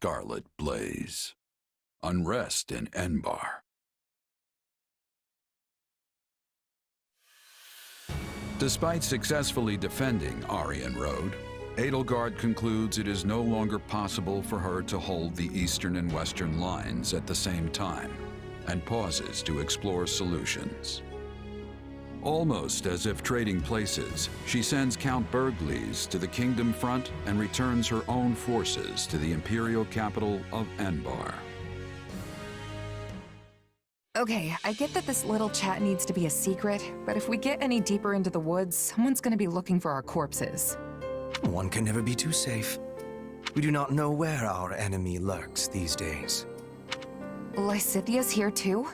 scarlet blaze. Unrest in Enbarr. Despite successfully defending Aryan Road, Edelgard concludes it is no longer possible for her to hold the eastern and western lines at the same time, and pauses to explore solutions. Almost as if trading places, she sends Count Bergliez to the Kingdom front and returns her own forces to the imperial capital of Enbarr. Okay, I get that this little chat needs to be a secret, but if we get any deeper into the woods, someone's gonna be looking for our corpses. One can never be too safe. We do not know where our enemy lurks these days. Lysithia's here too?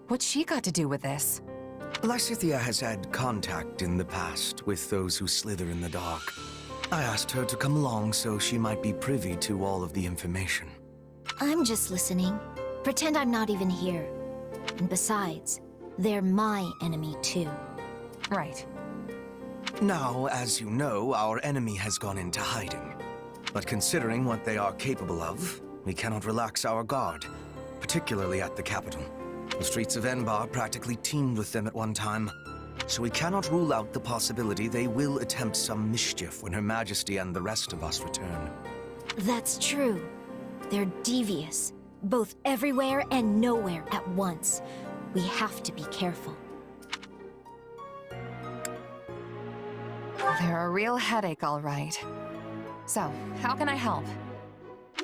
What's she got to do with this? Lysithia has had contact in the past with those who slither in the dark. I asked her to come along so she might be privy to all of the information. I'm just listening. Pretend I'm not even here. And besides, they're my enemy too. Right. Now, as you know, our enemy has gone into hiding. But considering what they are capable of, we cannot relax our guard, particularly at the capital. The streets of Enbarr practically teemed with them at one time, so we cannot rule out the possibility they will attempt some mischief when Her Majesty and the rest of us return. That's true. They're devious, both everywhere and nowhere at once. We have to be careful. They're a real headache, all right. So, how can I help?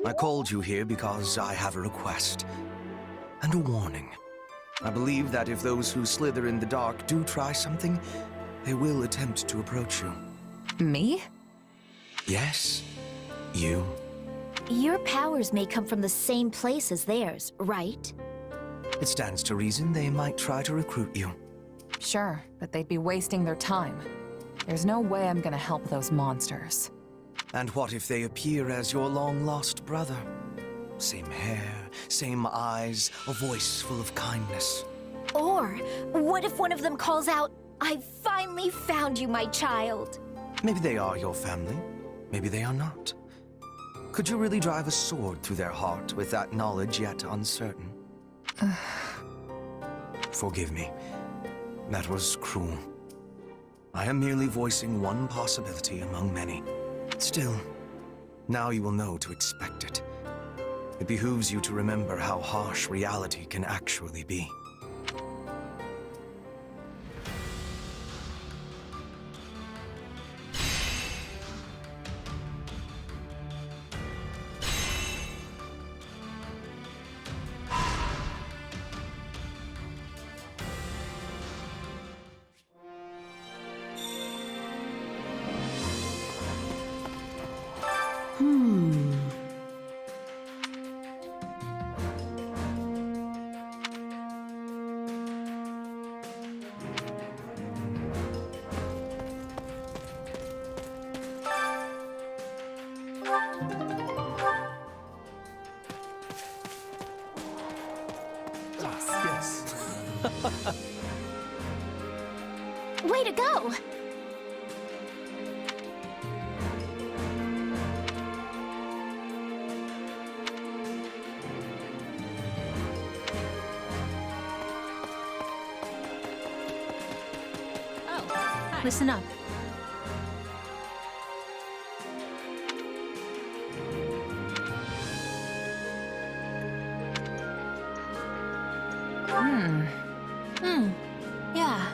I called you here because I have a request. And a warning. I believe that if those who slither in the dark do try something, they will attempt to approach you. Me? Yes, you. Your powers may come from the same place as theirs, right? It stands to reason they might try to recruit you. Sure, but they'd be wasting their time. There's no way I'm gonna help those monsters. And what if they appear as your long-lost brother? Same hair, same eyes, a voice full of kindness. Or, what if one of them calls out, "I finally found you, my child"? Maybe they are your family. Maybe they are not. Could you really drive a sword through their heart with that knowledge yet uncertain? Forgive me. That was cruel. I am merely voicing one possibility among many. Still, now you will know to expect it. It behooves you to remember how harsh reality can actually be. Way to go! Listen up. Yeah.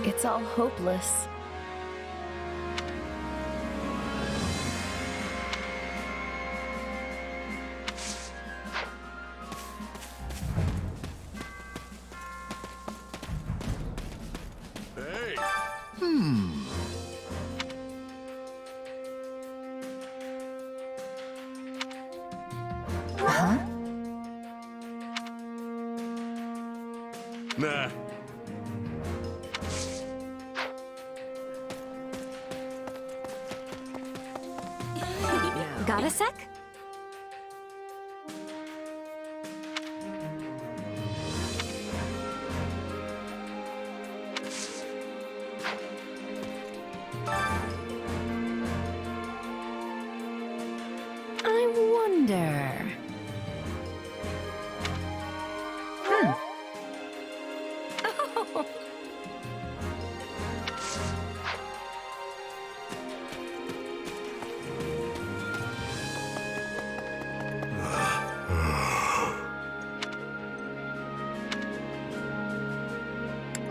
It's all hopeless. Nah. Got a sec? I wonder...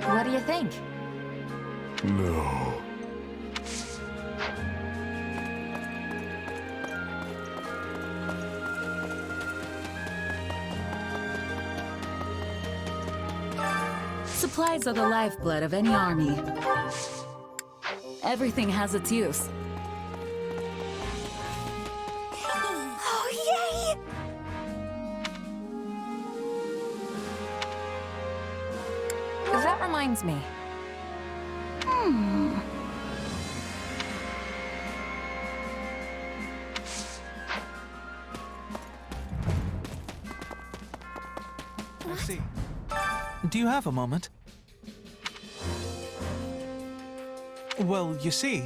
What do you think? No. Supplies are the lifeblood of any army. Everything has its use. Oh, yay! That reminds me. I see. Do you have a moment? Well, you see...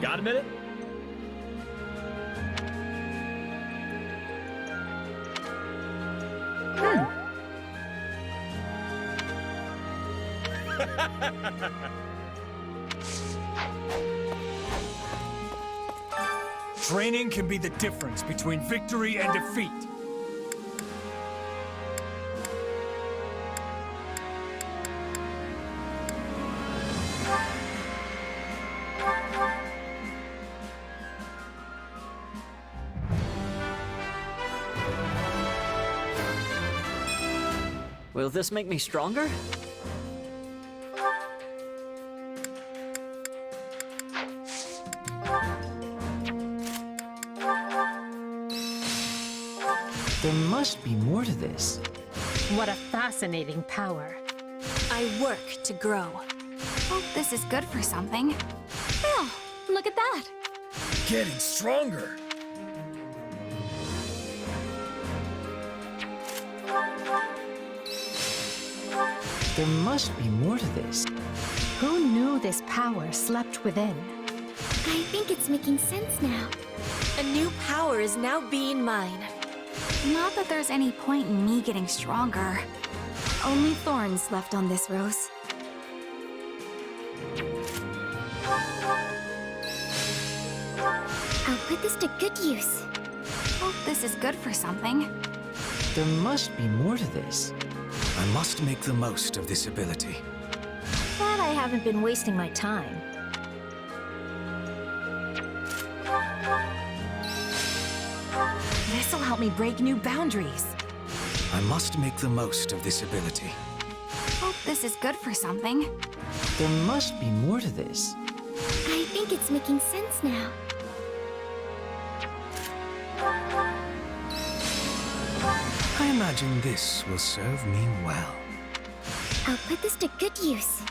Got a minute? Training can be the difference between victory and defeat. Will this make me stronger? There must be more to this. What a fascinating power. I work to grow. Hope this is good for something. Oh, look at that! Getting stronger. There must be more to this. Who knew this power slept within? I think it's making sense now. A new power is now being mine. Not that there's any point in me getting stronger. Only thorns left on this rose. I'll put this to good use. Hope this is good for something. There must be more to this. I must make the most of this ability. Glad I haven't been wasting my time. This'll help me break new boundaries. I must make the most of this ability. Hope this is good for something. There must be more to this. I think it's making sense now. I imagine this will serve me well. I'll put this to good use.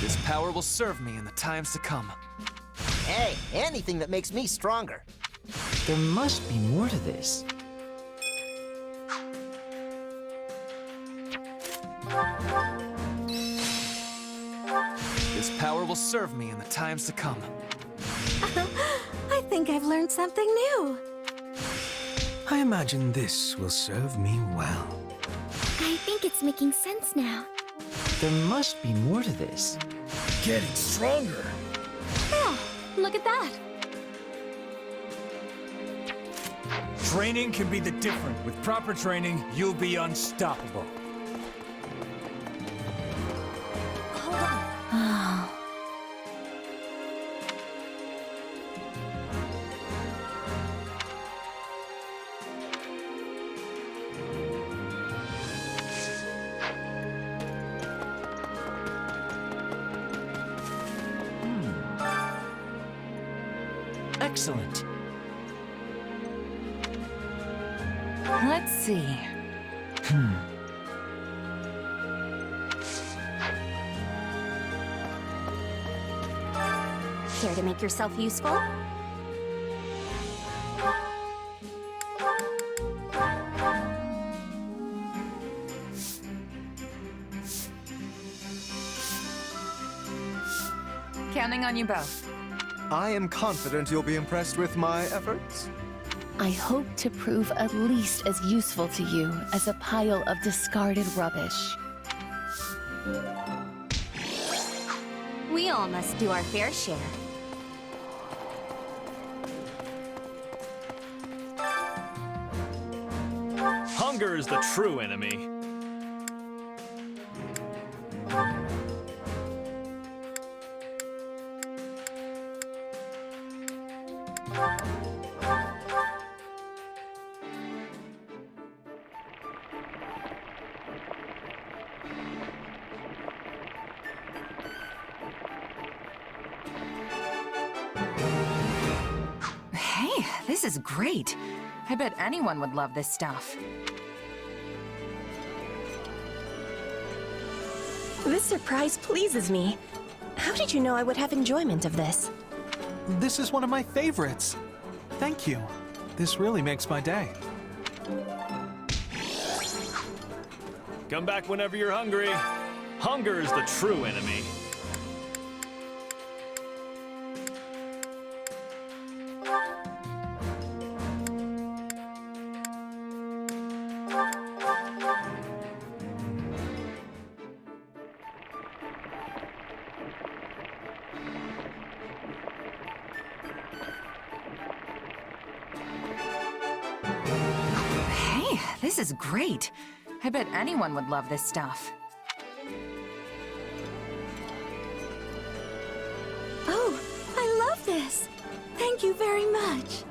This power will serve me in the times to come. Hey, anything that makes me stronger. There must be more to this. This This power will serve me in the times to come. I think I've learned something new. I imagine this will serve me well. I think it's making sense now. There must be more to this. Getting stronger. Oh, look at that. Training can be the difference. With proper training, you'll be unstoppable. Hold on. Excellent. Let's see. Care to make yourself useful? Counting on you both. I am confident you'll be impressed with my efforts. I hope to prove at least as useful to you as a pile of discarded rubbish. We all must do our fair share. Hunger is the true enemy. Hey, this is great. I bet anyone would love this stuff. This surprise pleases me. How did you know I would have enjoyment of this? This is one of my favorites. Thank you. This really makes my day. Come back whenever you're hungry. Hunger is the true enemy. Hey, this is great. I bet anyone would love this stuff. Oh, I love this. Thank you very much.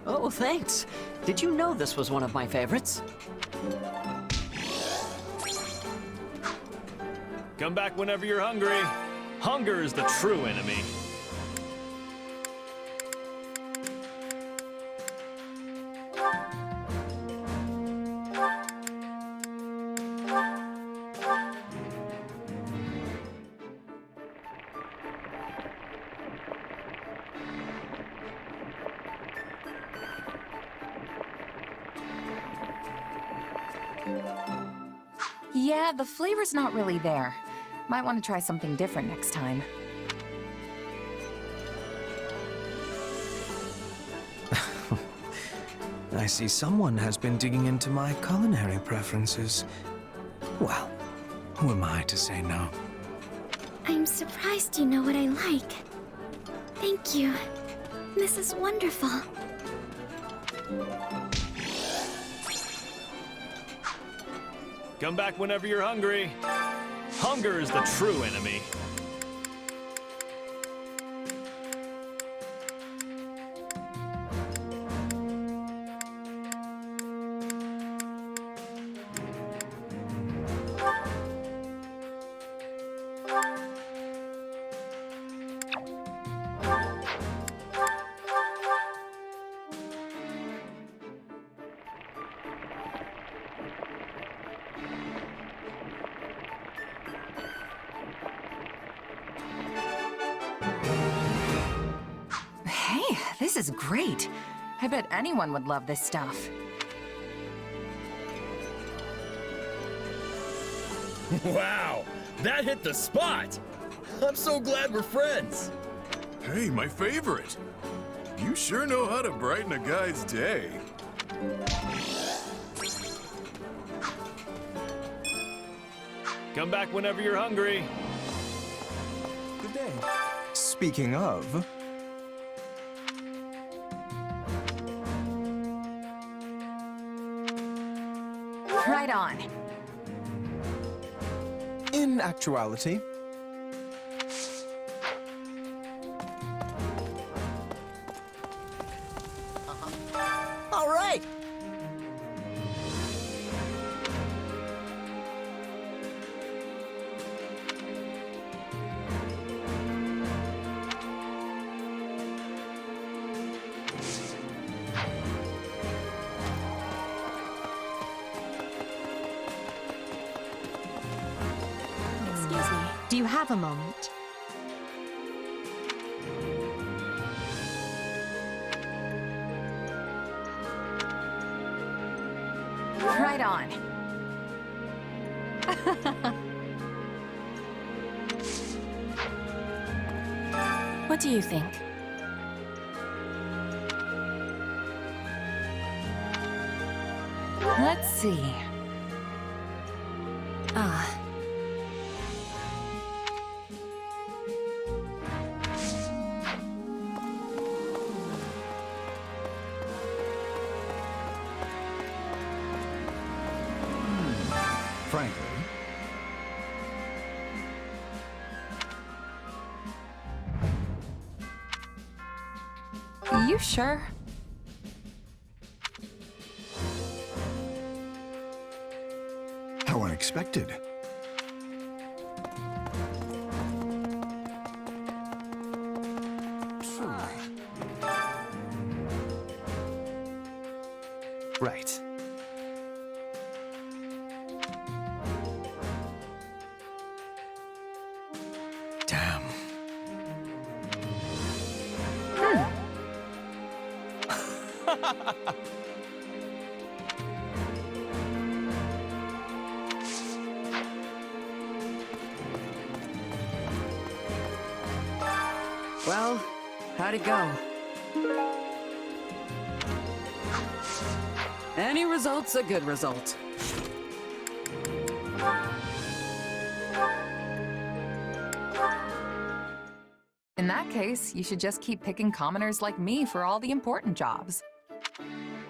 Oh, thanks. Did you know this was one of my favorites? Come back whenever you're hungry. Hunger is the true enemy. Yeah, the flavor's not really there. Might want to try something different next time. I see someone has been digging into my culinary preferences. Well, who am I to say no? I'm surprised you know what I like. Thank you. This is wonderful. Come back whenever you're hungry. Hunger is the true enemy. Hey, this is great. I bet anyone would love this stuff. Wow, that hit the spot! I'm so glad we're friends. Hey, my favorite. You sure know how to brighten a guy's day. Come back whenever you're hungry. Good day. Speaking of... Right on. In actuality... All right. Excuse me. Do you have a moment? Right on. What do you think? Let's see. Ah. Frankly, You sure? How unexpected. Right. Damn. Well, how'd it go? Any result's a good result. In that case, you should just keep picking commoners like me for all the important jobs.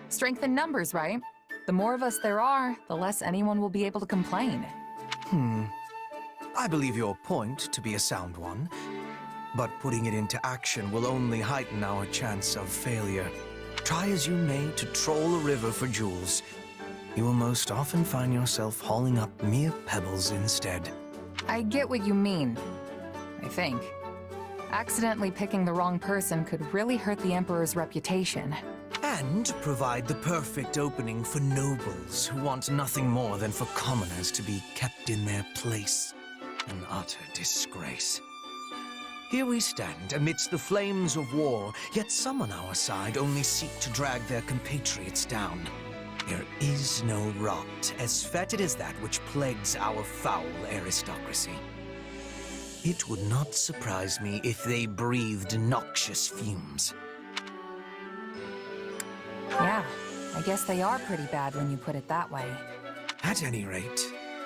Strength in numbers, right? The more of us there are, the less anyone will be able to complain. I believe your point to be a sound one, but putting it into action will only heighten our chance of failure. Try as you may to troll a river for jewels, you will most often find yourself hauling up mere pebbles instead. I get what you mean, I think. Accidentally picking the wrong person could really hurt the Emperor's reputation. And provide the perfect opening for nobles who want nothing more than for commoners to be kept in their place. An utter disgrace. Here we stand amidst the flames of war, yet some on our side only seek to drag their compatriots down. There is no rot as fetid as that which plagues our foul aristocracy. It would not surprise me if they breathed noxious fumes. Yeah, I guess they are pretty bad when you put it that way. At any rate,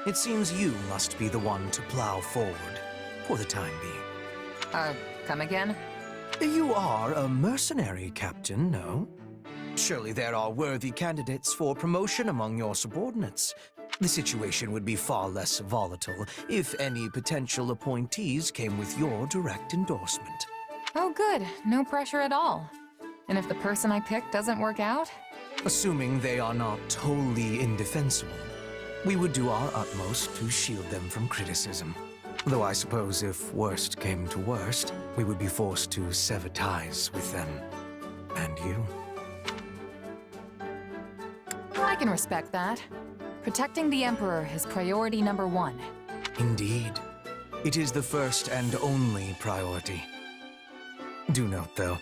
it seems you must be the one to plow forward, for the time being. Come again? You are a mercenary, Captain, no? Surely there are worthy candidates for promotion among your subordinates. The situation would be far less volatile if any potential appointees came with your direct endorsement. Oh good, no pressure at all. And if the person I pick doesn't work out? Assuming they are not wholly indefensible, we would do our utmost to shield them from criticism. Though I suppose if worst came to worst, we would be forced to sever ties with them. And you. I can respect that. Protecting the Emperor is priority number one. Indeed. It is the first and only priority. Do note, though,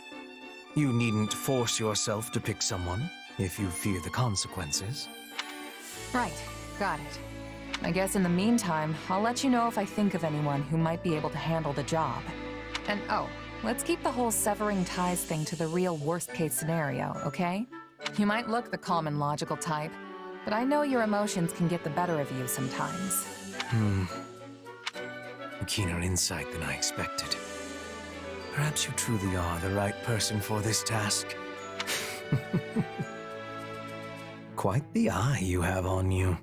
you needn't force yourself to pick someone if you fear the consequences. Right, got it. I guess in the meantime, I'll let you know if I think of anyone who might be able to handle the job. And oh, let's keep the whole severing ties thing to the real worst-case scenario, okay? You might look the calm and logical type, but I know your emotions can get the better of you sometimes. A keener insight than I expected. Perhaps you truly are the right person for this task. Quite the eye you have on you.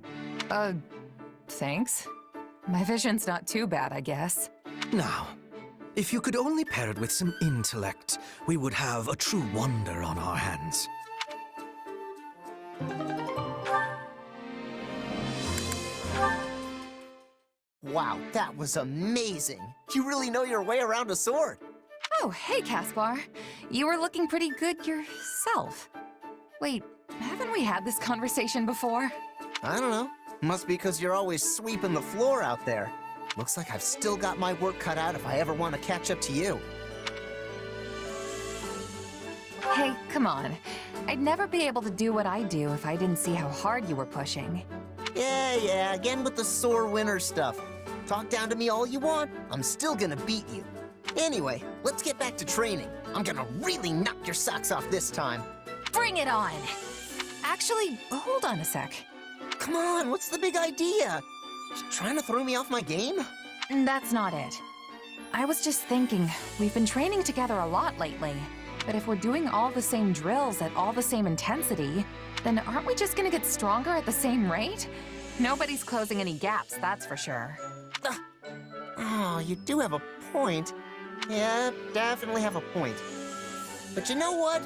Thanks. My vision's not too bad, I guess. Now, if you could only pair it with some intellect, we would have a true wonder on our hands. Wow, that was amazing! You really know your way around a sword! Oh, hey, Caspar. You were looking pretty good yourself. Wait, haven't we had this conversation before? I don't know. Must be because you're always sweeping the floor out there. Looks like I've still got my work cut out if I ever want to catch up to you. Hey, come on. I'd never be able to do what I do if I didn't see how hard you were pushing. Yeah, again with the sore winner stuff. Talk down to me all you want, I'm still gonna beat you. Anyway, let's get back to training. I'm gonna really knock your socks off this time. Bring it on! Actually, hold on a sec. Come on, what's the big idea? Trying to throw me off my game? That's not it. I was just thinking, we've been training together a lot lately. But if we're doing all the same drills at all the same intensity, then aren't we just gonna get stronger at the same rate? Nobody's closing any gaps, that's for sure. Oh, you do have a point. Yeah, definitely have a point. But you know what?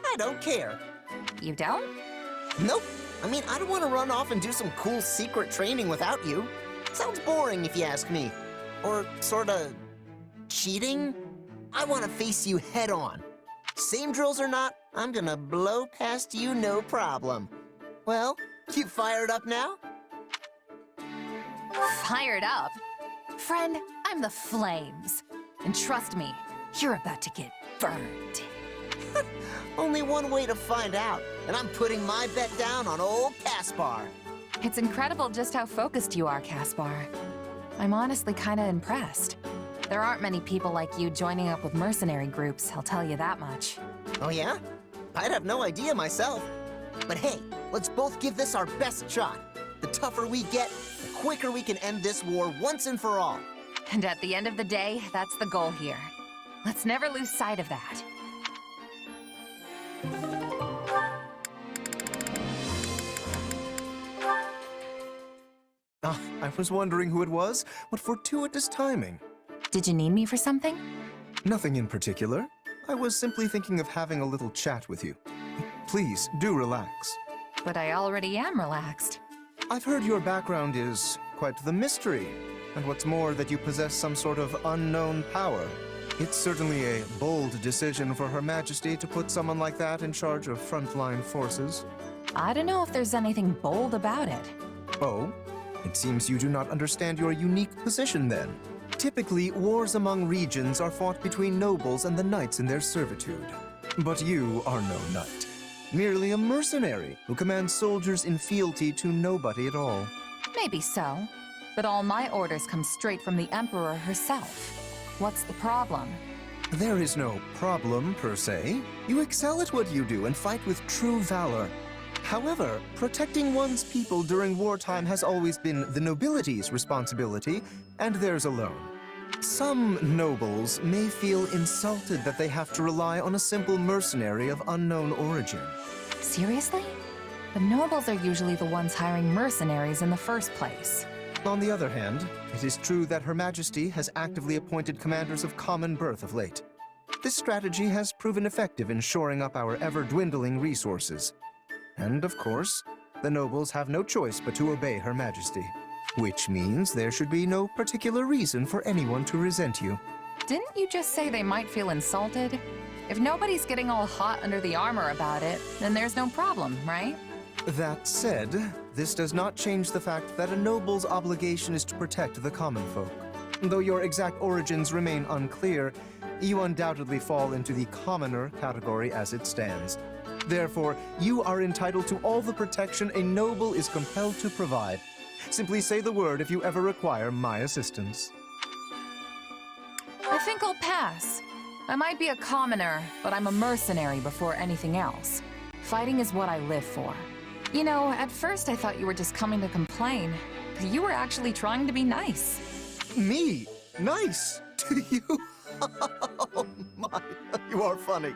I don't care. You don't? Nope. I mean, I don't want to run off and do some cool secret training without you. Sounds boring if you ask me. Or sorta cheating? I want to face you head on. Same drills or not, I'm gonna blow past you no problem. Well, you fired up now? Fired up? Friend, I'm the flames. And trust me, you're about to get burned. Only one way to find out, and I'm putting my bet down on old Caspar. It's incredible just how focused you are, Caspar. I'm honestly kinda impressed. There aren't many people like you joining up with mercenary groups, I'll tell you that much. Oh yeah? I'd have no idea myself. But hey, let's both give this our best shot. The tougher we get, the quicker we can end this war once and for all. And at the end of the day, that's the goal here. Let's never lose sight of that. I was wondering who it was. What fortuitous timing. Did you need me for something? Nothing in particular. I was simply thinking of having a little chat with you. Please, do relax. But I already am relaxed. I've heard your background is quite the mystery, and what's more, that you possess some sort of unknown power. It's certainly a bold decision for Her Majesty to put someone like that in charge of frontline forces. I don't know if there's anything bold about it. Oh? It seems you do not understand your unique position then. Typically, wars among regions are fought between nobles and the knights in their servitude. But you are no knight. Merely a mercenary who commands soldiers in fealty to nobody at all. Maybe so. But all my orders come straight from the Emperor herself. What's the problem? There is no problem, per se. You excel at what you do and fight with true valor. However, protecting one's people during wartime has always been the nobility's responsibility, and theirs alone. Some nobles may feel insulted that they have to rely on a simple mercenary of unknown origin. Seriously? The nobles are usually the ones hiring mercenaries in the first place. On the other hand, it is true that Her Majesty has actively appointed commanders of common birth of late. This strategy has proven effective in shoring up our ever-dwindling resources. And, of course, the nobles have no choice but to obey Her Majesty. Which means there should be no particular reason for anyone to resent you. Didn't you just say they might feel insulted? If nobody's getting all hot under the armor about it, then there's no problem, right? That said, this does not change the fact that a noble's obligation is to protect the common folk. Though your exact origins remain unclear, you undoubtedly fall into the commoner category as it stands. Therefore, you are entitled to all the protection a noble is compelled to provide. Simply say the word if you ever require my assistance. I think I'll pass. I might be a commoner, but I'm a mercenary before anything else. Fighting is what I live for. You know, at first I thought you were just coming to complain, but you were actually trying to be nice. Me? Nice? To you? Oh my, you are funny.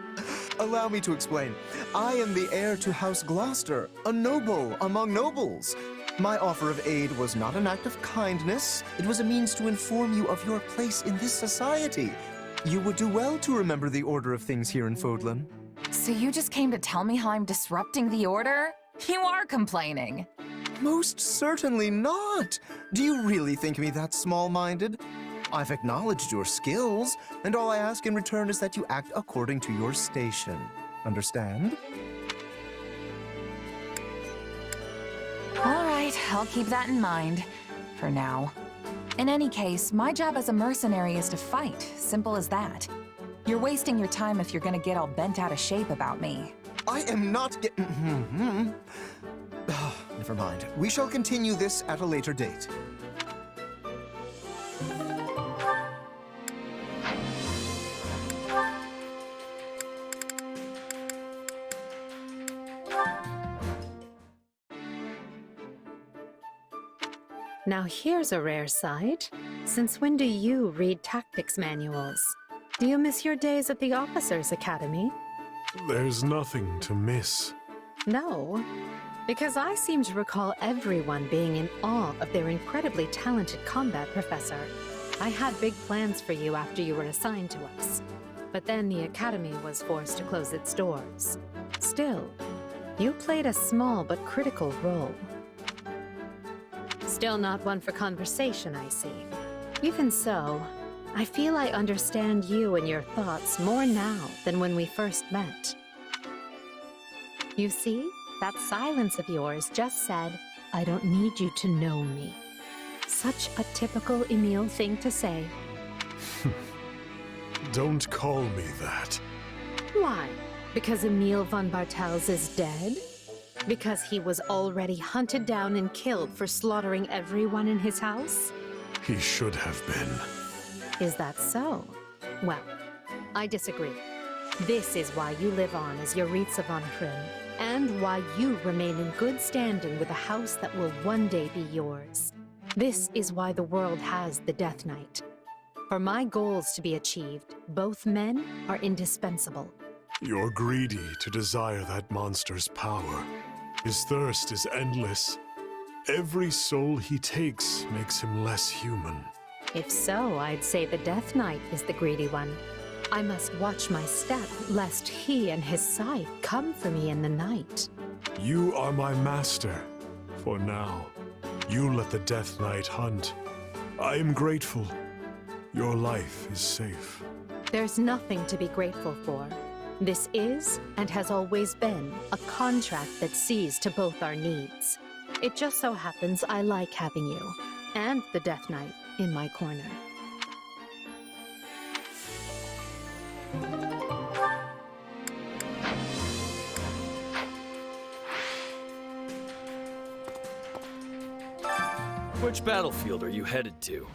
Allow me to explain. I am the heir to House Gloucester, a noble among nobles. My offer of aid was not an act of kindness. It was a means to inform you of your place in this society. You would do well to remember the order of things here in Fódlan. So you just came to tell me how I'm disrupting the order? You are complaining. Most certainly not. Do you really think me that small-minded? I've acknowledged your skills, and all I ask in return is that you act according to your station. Understand? All right, I'll keep that in mind. For now. In any case, my job as a mercenary is to fight. Simple as that. You're wasting your time if you're gonna get all bent out of shape about me. I am not Never mind. We shall continue this at a later date. Now here's a rare sight. Since when do you read tactics manuals? Do you miss your days at the Officers' Academy? There's nothing to miss. No, because I seem to recall everyone being in awe of their incredibly talented combat professor. I had big plans for you after you were assigned to us, but then the Academy was forced to close its doors. Still, you played a small but critical role. Still not one for conversation, I see. Even so, I feel I understand you and your thoughts more now than when we first met. You see, that silence of yours just said, I don't need you to know me. Such a typical Emil thing to say. Don't call me that. Why? Because Emil von Bartels is dead? Because he was already hunted down and killed for slaughtering everyone in his house? He should have been. Is that so? Well, I disagree. This is why you live on as Yaritza von Hrym, and why you remain in good standing with a house that will one day be yours. This is why the world has the Death Knight. For my goals to be achieved, both men are indispensable. You're greedy to desire that monster's power. His thirst is endless. Every soul he takes makes him less human. If so, I'd say the Death Knight is the greedy one. I must watch my step, lest he and his scythe come for me in the night. You are my master. For now, you let the Death Knight hunt. I am grateful. Your life is safe. There's nothing to be grateful for. This is, and has always been, a contract that sees to both our needs. It just so happens I like having you, and the Death Knight, in my corner. Which battlefield are you headed to?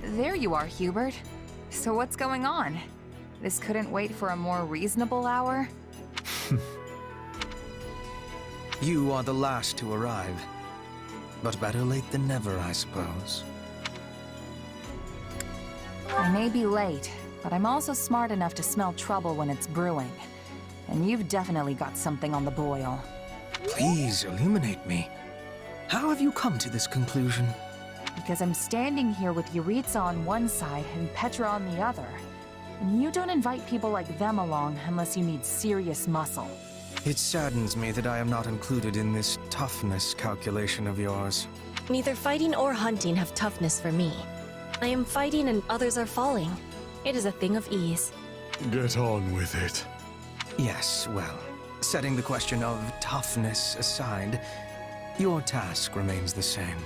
There you are, Hubert. So what's going on? This couldn't wait for a more reasonable hour? You are the last to arrive. But better late than never, I suppose. I may be late, but I'm also smart enough to smell trouble when it's brewing. And you've definitely got something on the boil. Please illuminate me. How have you come to this conclusion? Because I'm standing here with Yaritza on one side and Petra on the other. And you don't invite people like them along unless you need serious muscle. It saddens me that I am not included in this toughness calculation of yours. Neither fighting or hunting have toughness for me. I am fighting and others are falling. It is a thing of ease. Get on with it. Yes, well, setting the question of toughness aside, your task remains the same.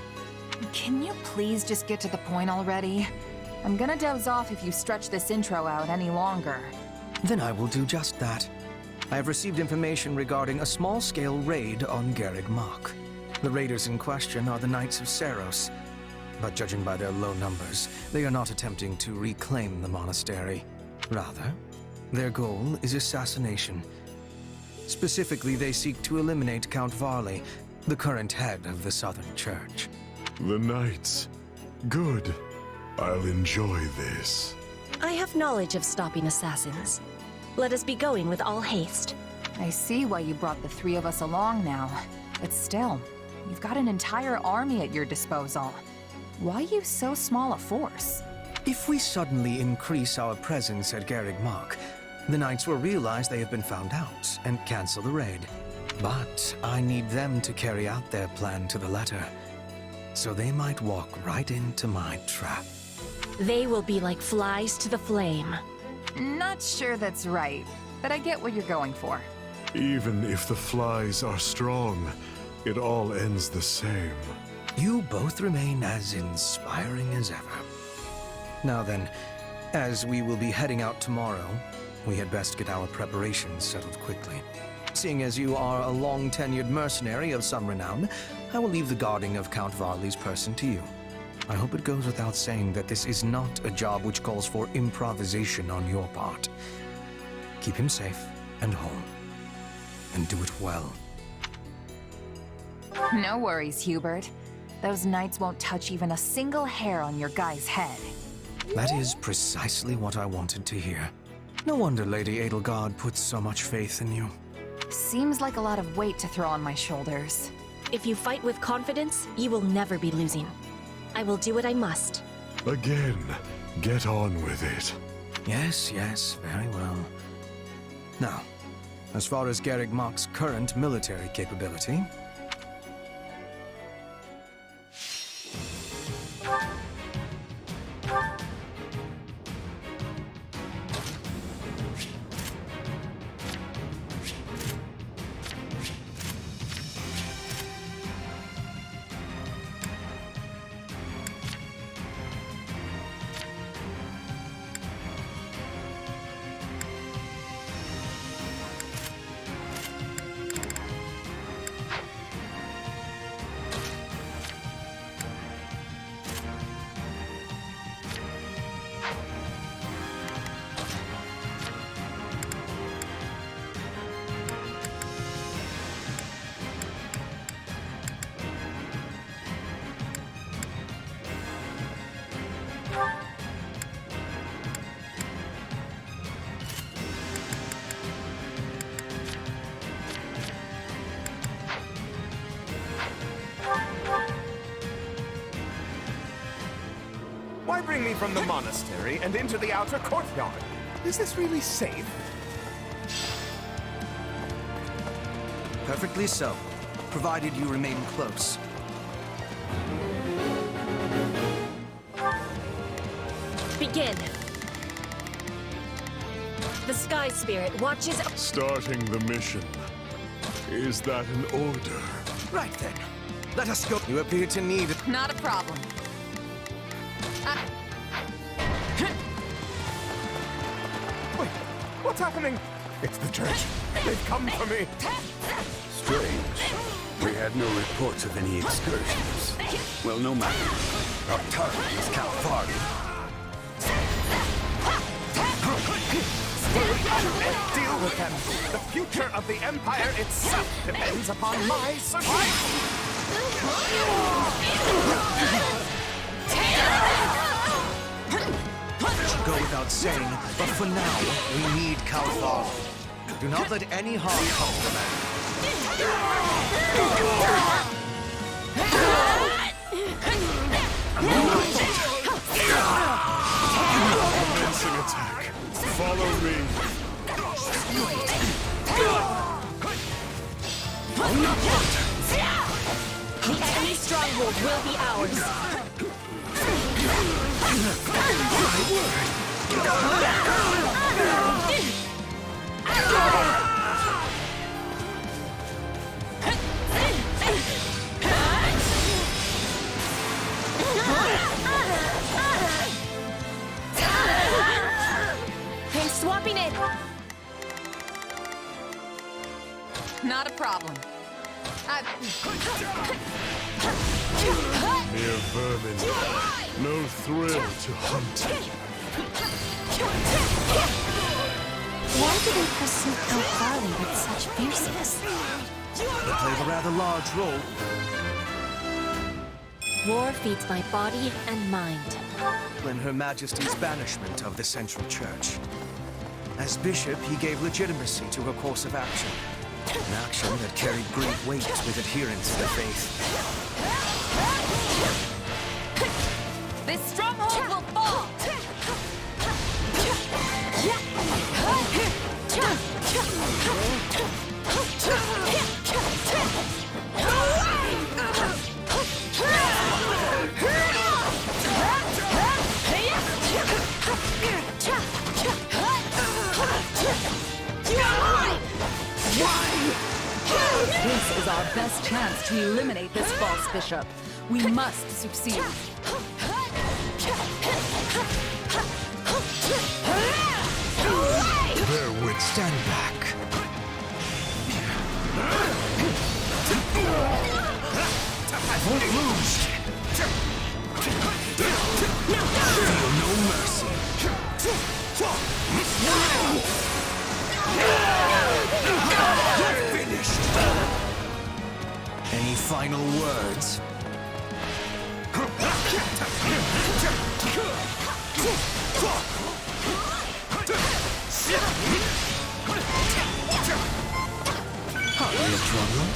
Can you please just get to the point already? I'm gonna doze off if you stretch this intro out any longer. Then I will do just that. I have received information regarding a small-scale raid on Garreg Mach. The raiders in question are the Knights of Seiros, but judging by their low numbers, they are not attempting to reclaim the monastery. Rather, their goal is assassination. Specifically, they seek to eliminate Count Varley, the current head of the Southern Church. The Knights. Good. I'll enjoy this. I have knowledge of stopping assassins. Let us be going with all haste. I see why you brought the three of us along now. But still, you've got an entire army at your disposal. Why use so small a force? If we suddenly increase our presence at Garreg Mach, the Knights will realize they have been found out and cancel the raid. But I need them to carry out their plan to the letter, so they might walk right into my trap. They will be like flies to the flame. Not sure that's right, but I get what you're going for. Even if the flies are strong, it all ends the same. You both remain as inspiring as ever. Now then, as we will be heading out tomorrow, we had best get our preparations settled quickly. Seeing as you are a long-tenured mercenary of some renown, I will leave the guarding of Count Varley's person to you. I hope it goes without saying that this is not a job which calls for improvisation on your part. Keep him safe and whole, and do it well. No worries, Hubert. Those knights won't touch even a single hair on your guy's head. That is precisely what I wanted to hear. No wonder Lady Edelgard puts so much faith in you. Seems like a lot of weight to throw on my shoulders. If you fight with confidence, you will never be losing. I will do what I must. Again, get on with it. Yes, very well. Now, as far as Garreg Mach's current military capability, Why bring me from the monastery and into the outer courtyard? Is this really safe? perfectly so, provided you remain close. Begin. The Sky Spirit watches... Starting the mission. Is that an order? Right then. Let us go. You appear to need... Not a problem. Wait, what's happening? It's the church. They've come for me. Strange. We had no reports of any excursions. Well, no matter. Our target is Count Varley. Deal with them. The future of the Empire itself depends upon my survival. It should go without saying, but for now, we need Count Varley. Do not let any harm come to the man. Commencing attack. Follow me. The enemy stronghold will be ours. Not a problem. Mere vermin. No thrill to hunt. Why do they pursue Enbarr with such fierceness? They played a rather large role. War feeds my body and mind. In Her Majesty's banishment of the Central Church. As bishop, he gave legitimacy to her course of action. An action that carried great weight with adherents to the faith. This stronghold will fall! This is our best chance to eliminate this false bishop. We must succeed. There would stand back. Won't lose. Feel no mercy. You're finished. Any final words? Hardly a drummer.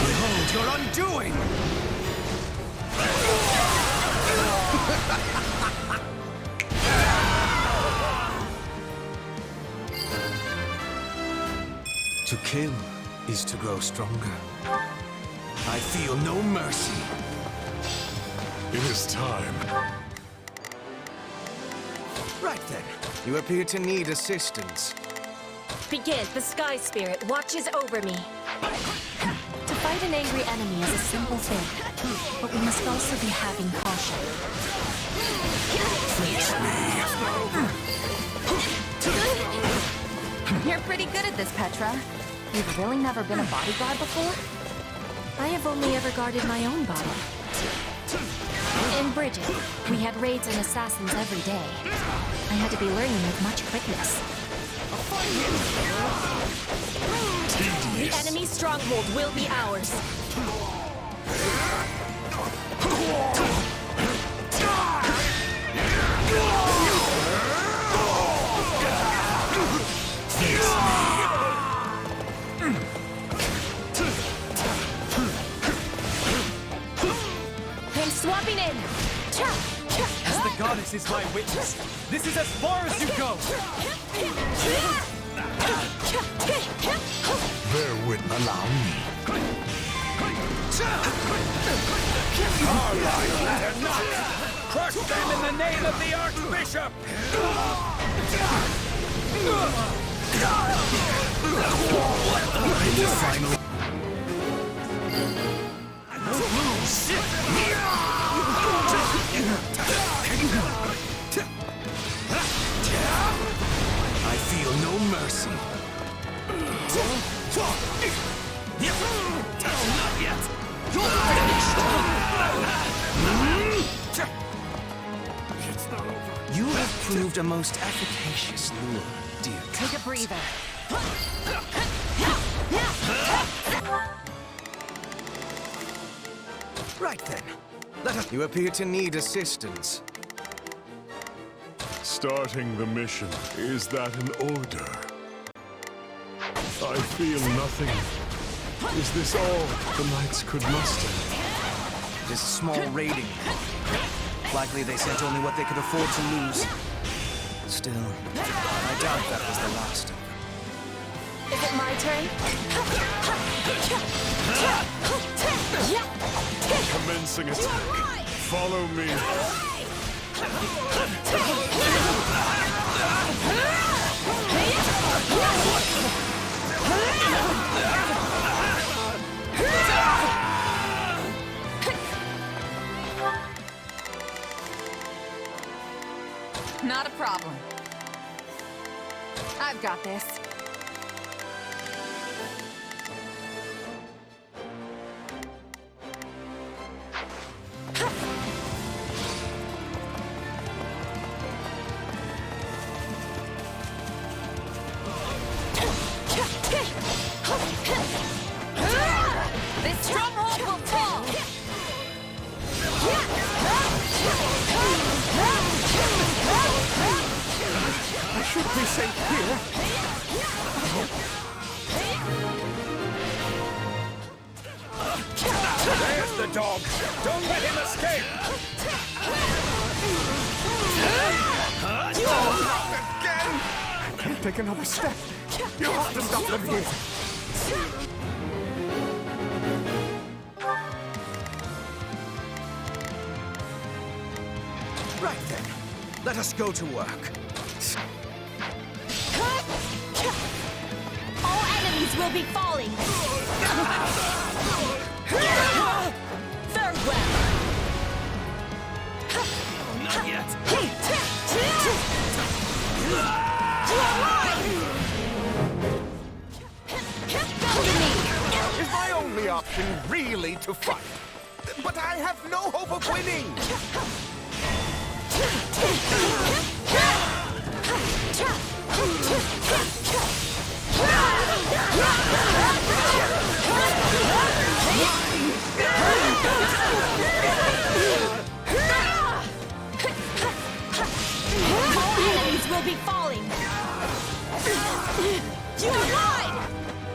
Behold your undoing! To kill is to grow stronger. I feel no mercy. It is time. Right then. You appear to need assistance. Begin. The Sky Spirit watches over me. To fight an angry enemy is a simple thing, but we must also be having caution. You're pretty good at this, Petra. You've really never been a bodyguard before? I have only ever guarded my own body. In Bridget, we had raids and assassins every day. I had to be learning with much quickness. The enemy stronghold will be ours. I'm swapping in. As the goddess is my witness, this is as far as you go. Bear witness. Allow me. Dare not! Crush them in the name of the Archbishop! Finally. I feel no mercy. Not yet! It's not over. You have proved a most efficacious lure, dear. Take a breather. Right then. Let us. You appear to need assistance. Starting the mission. Is that an order? I feel nothing. Is this all the knights could muster? It is a small raiding. Likely they sent only what they could afford to lose. Still, I doubt that was the last of them. Is it my turn? Commencing attack. Follow me. Not a problem. I've got this. should be safe here. There's the dog! Don't let him escape! Again! I can't take another step. You have to stop them here. Right then, let us go to work. All enemies will be falling. Farewell. Not yet! Is my only option really to fight? But I have no hope of winning! All enemies will be falling. You are mine!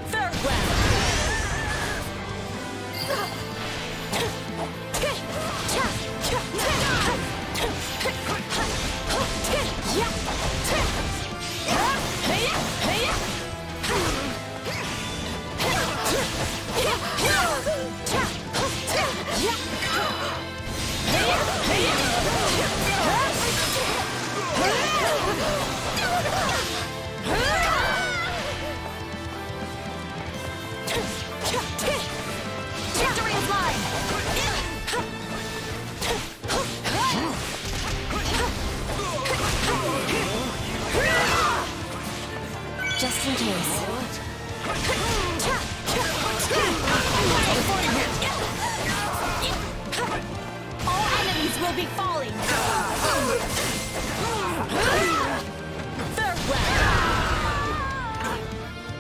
Farewell! Victory is mine! Just in case. All enemies will be falling. Farewell.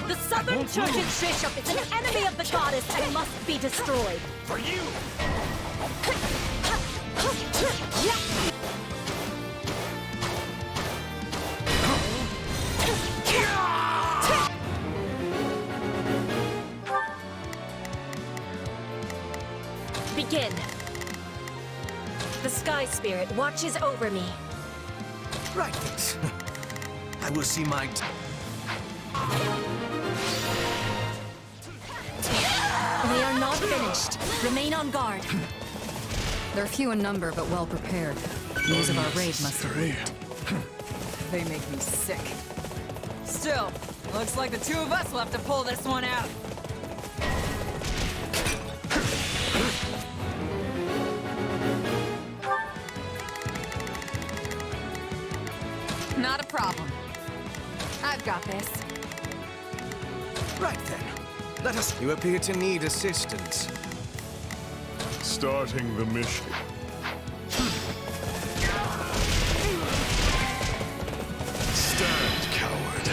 The Southern Church's bishop is an enemy of the goddess and must be destroyed. For you! Begin. The Sky Spirit watches over me. Right then. I will see my... They are not finished. Remain on guard. They're few in number, but well prepared. News of our raid must have leaked. They make me sick. Still, looks like the two of us will have to pull this one out. Not a problem. I've got this. Right then. Let us... You appear to need assistance. Starting the mission. Stand, coward.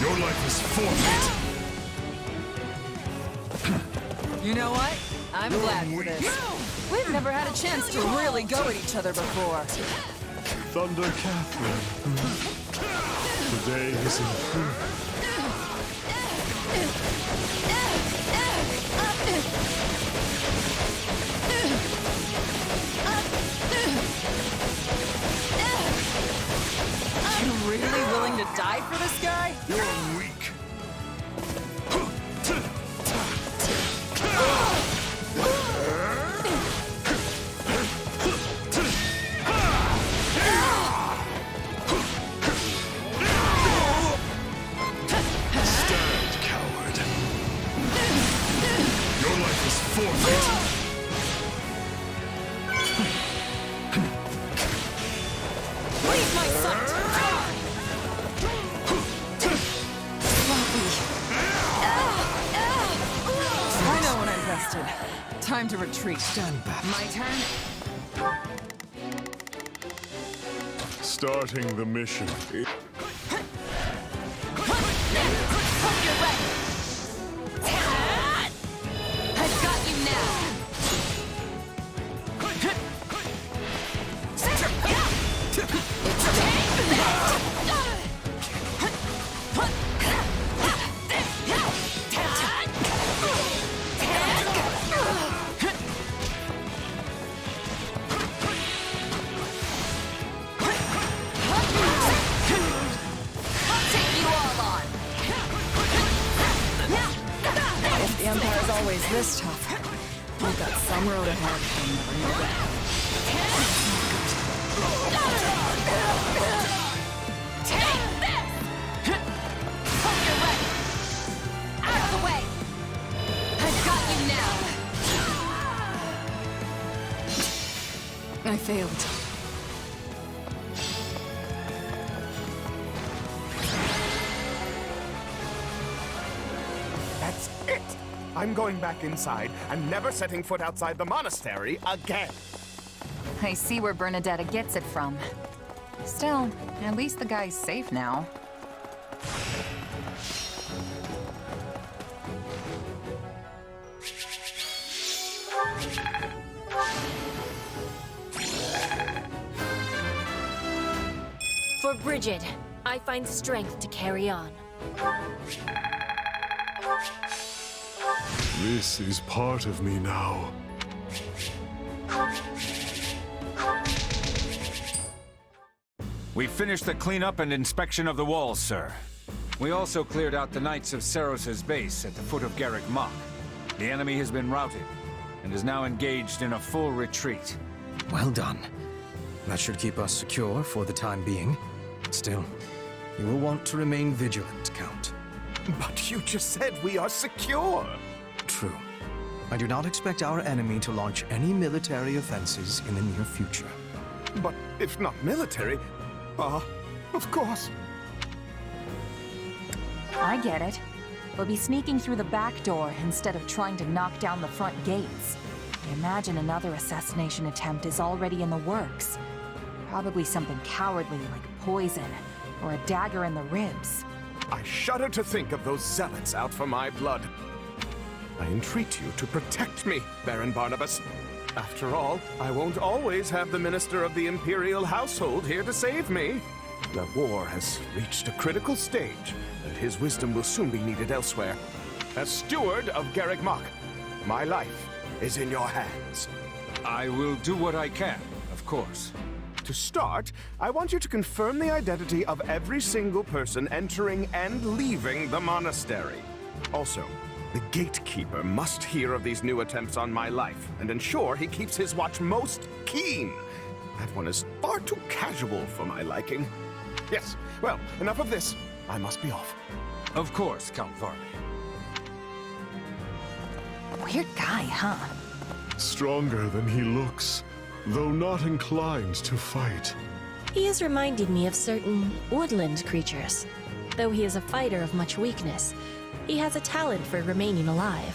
Your life is forfeit. You know what? I'm glad for this. We've never had a chance to really go at each other before. Thunder Catherine. The day is improved. You really willing to die for this guy? You're weak. Stand, coward. Your life is forfeit. Leave my sight! I know when I'm vested. Time to retreat. Stand back. My turn? Starting the mission. Hope you're ready! I've got you now! It's always this tough. We've got some road ahead, and never know when. Take this! Hope you're ready! Out of the way! I've got you now! I failed. That's it! I'm going back inside and never setting foot outside the monastery again. I see where Bernadetta gets it from. Still, at least the guy's safe now. For Bridget, I find strength to carry on. This is part of me now. We finished the cleanup and inspection of the walls, sir. We also cleared out the Knights of Ceros's base at the foot of Garrick Mach. The enemy has been routed and is now engaged in a full retreat. Well done. That should keep us secure for the time being. Still, you will want to remain vigilant, Count. But you just said we are secure. True. I do not expect our enemy to launch any military offenses in the near future. But if not military, of course. I get it. We'll be sneaking through the back door instead of trying to knock down the front gates. I imagine another assassination attempt is already in the works. Probably something cowardly like poison, or a dagger in the ribs. I shudder to think of those zealots out for my blood. I entreat you to protect me, Baron Barnabas. After all, I won't always have the Minister of the Imperial Household here to save me. The war has reached a critical stage, and his wisdom will soon be needed elsewhere. As steward of Garrick Mach, my life is in your hands. I will do what I can, of course. To start, I want you to confirm the identity of every single person entering and leaving the monastery. Also, the gatekeeper must hear of these new attempts on my life and ensure he keeps his watch most keen. That one is far too casual for my liking. Yes, well, enough of this. I must be off. Of course, Count Varley. Weird guy, huh? Stronger than he looks, though not inclined to fight. He has reminded me of certain woodland creatures. Though he is a fighter of much weakness, he has a talent for remaining alive.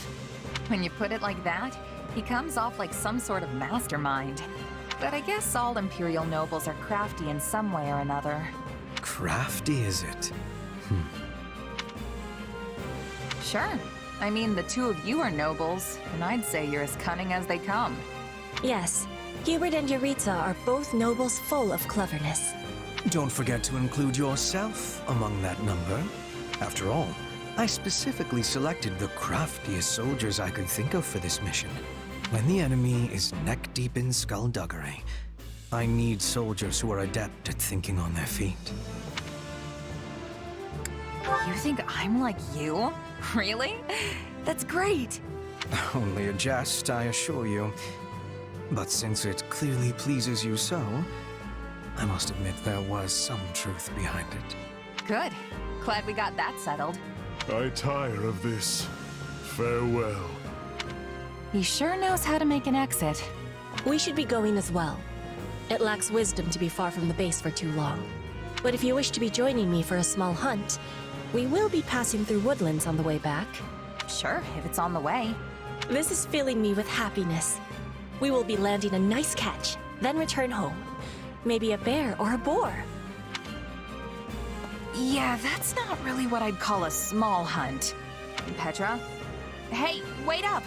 When you put it like that, he comes off like some sort of mastermind. But I guess all Imperial nobles are crafty in some way or another. Crafty, is it? Sure. I mean, the two of you are nobles, and I'd say you're as cunning as they come. Yes, Hubert and Yuritsa are both nobles full of cleverness. Don't forget to include yourself among that number. After all, I specifically selected the craftiest soldiers I could think of for this mission. When the enemy is neck-deep in skullduggery, I need soldiers who are adept at thinking on their feet. You think I'm like you? Really? That's great! Only a jest, I assure you. But since it clearly pleases you so, I must admit there was some truth behind it. Good. Glad we got that settled. I tire of this. Farewell. He sure knows how to make an exit. We should be going as well. It lacks wisdom to be far from the base for too long. But if you wish to be joining me for a small hunt, we will be passing through woodlands on the way back. Sure, if it's on the way. This is filling me with happiness. We will be landing a nice catch, then return home. Maybe a bear or a boar. Yeah, that's not really what I'd call a small hunt. Petra? Hey, wait up!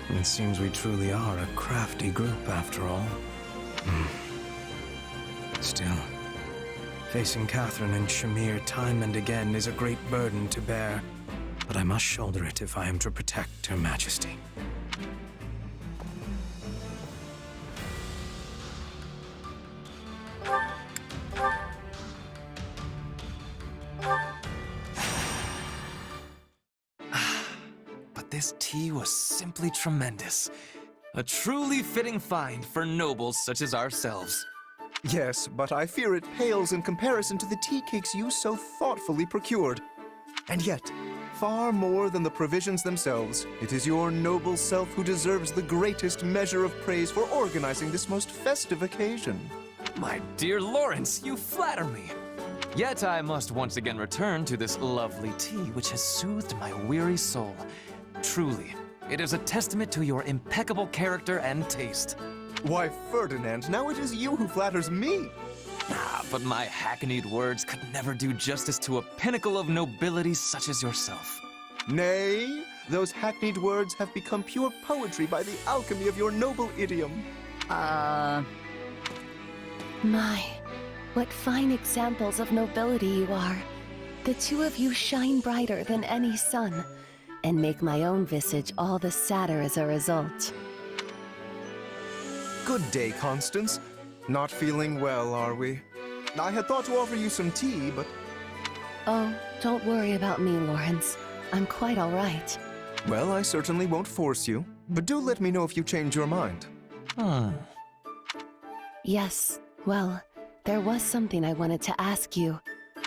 It seems we truly are a crafty group, after all. Still, facing Catherine and Shamir time and again is a great burden to bear. But I must shoulder it if I am to protect Her Majesty. this tea was simply tremendous. A truly fitting find for nobles such as ourselves. Yes, but I fear it pales in comparison to the tea cakes you so thoughtfully procured. And yet, far more than the provisions themselves, it is your noble self who deserves the greatest measure of praise for organizing this most festive occasion. My dear Lawrence, you flatter me. Yet I must once again return to this lovely tea which has soothed my weary soul. Truly, it is a testament to your impeccable character and taste. Why, Ferdinand, now it is you who flatters me. But my hackneyed words could never do justice to a pinnacle of nobility such as yourself. Nay, those hackneyed words have become pure poetry by the alchemy of your noble idiom. My, what fine examples of nobility you are. The two of you shine brighter than any sun, and make my own visage all the sadder as a result. Good day, Constance. Not feeling well, are we? I had thought to offer you some tea, but... Oh, don't worry about me, Lawrence. I'm quite all right. Well, I certainly won't force you, but do let me know if you change your mind. Yes, well, there was something I wanted to ask you,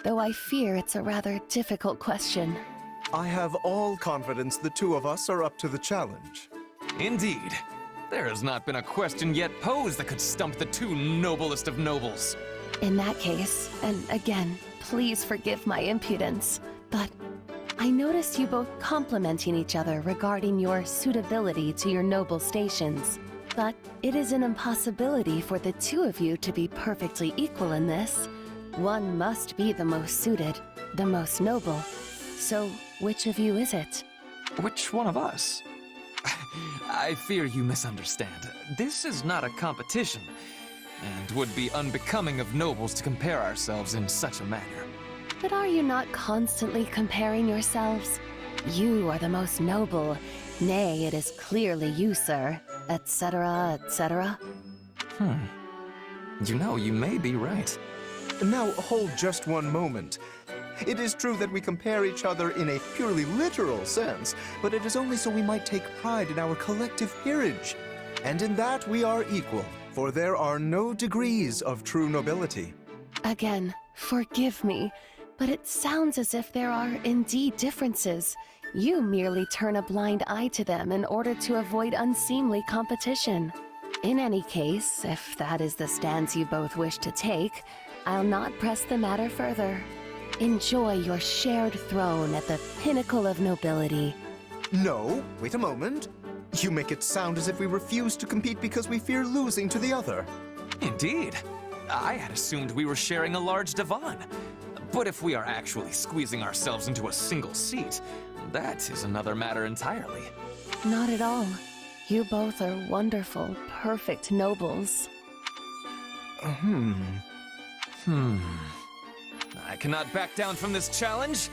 though I fear it's a rather difficult question. I have all confidence the two of us are up to the challenge. Indeed. There has not been a question yet posed that could stump the two noblest of nobles. In that case, and again, please forgive my impudence, but I noticed you both complimenting each other regarding your suitability to your noble stations. But it is an impossibility for the two of you to be perfectly equal in this. One must be the most suited, the most noble. So, which of you is it? Which one of us? I fear you misunderstand. This is not a competition, and would be unbecoming of nobles to compare ourselves in such a manner. But are you not constantly comparing yourselves? You are the most noble. Nay, it is clearly you, sir. Etc., etc. You know, you may be right. Now, hold just one moment. It is true that we compare each other in a purely literal sense, but it is only so we might take pride in our collective peerage. And in that we are equal, for there are no degrees of true nobility. Again, forgive me, but it sounds as if there are indeed differences. You merely turn a blind eye to them in order to avoid unseemly competition. In any case, if that is the stance you both wish to take, I'll not press the matter further. Enjoy your shared throne at the pinnacle of nobility. No, wait a moment. You make it sound as if we refuse to compete because we fear losing to the other. Indeed. I had assumed we were sharing a large divan. But if we are actually squeezing ourselves into a single seat, that is another matter entirely. Not at all. You both are wonderful, perfect nobles. I cannot back down from this challenge.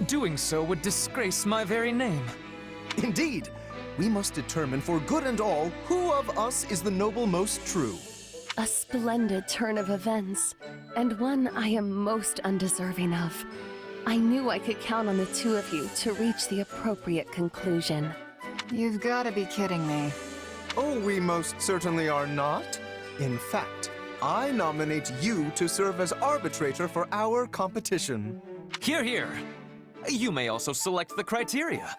Doing so would disgrace my very name. Indeed. We must determine for good and all who of us is the noble most true. A splendid turn of events, and one I am most undeserving of. I knew I could count on the two of you to reach the appropriate conclusion. You've got to be kidding me. Oh, we most certainly are not. In fact, I nominate you to serve as arbitrator for our competition. Hear, hear. You may also select the criteria.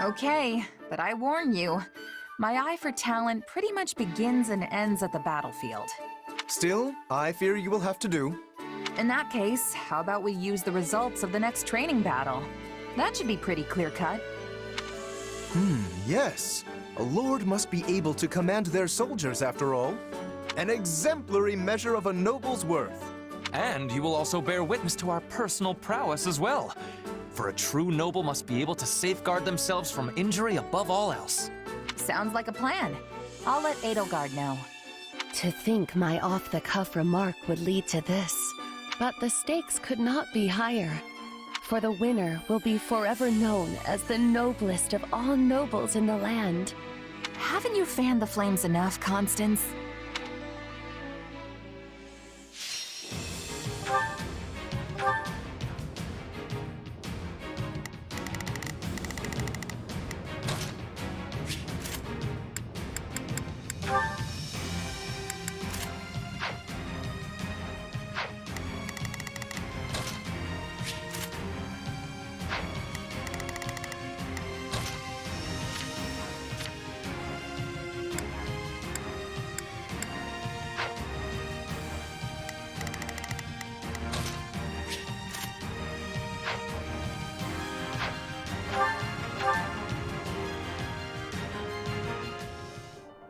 Okay, but I warn you, my eye for talent pretty much begins and ends at the battlefield. Still, I fear you will have to do. In that case, how about we use the results of the next training battle? That should be pretty clear-cut. Yes. A lord must be able to command their soldiers, after all. An exemplary measure of a noble's worth. And you will also bear witness to our personal prowess as well. For a true noble must be able to safeguard themselves from injury above all else. Sounds like a plan. I'll let Edelgard know. To think my off-the-cuff remark would lead to this. But the stakes could not be higher. For the winner will be forever known as the noblest of all nobles in the land. Haven't you fanned the flames enough, Constance?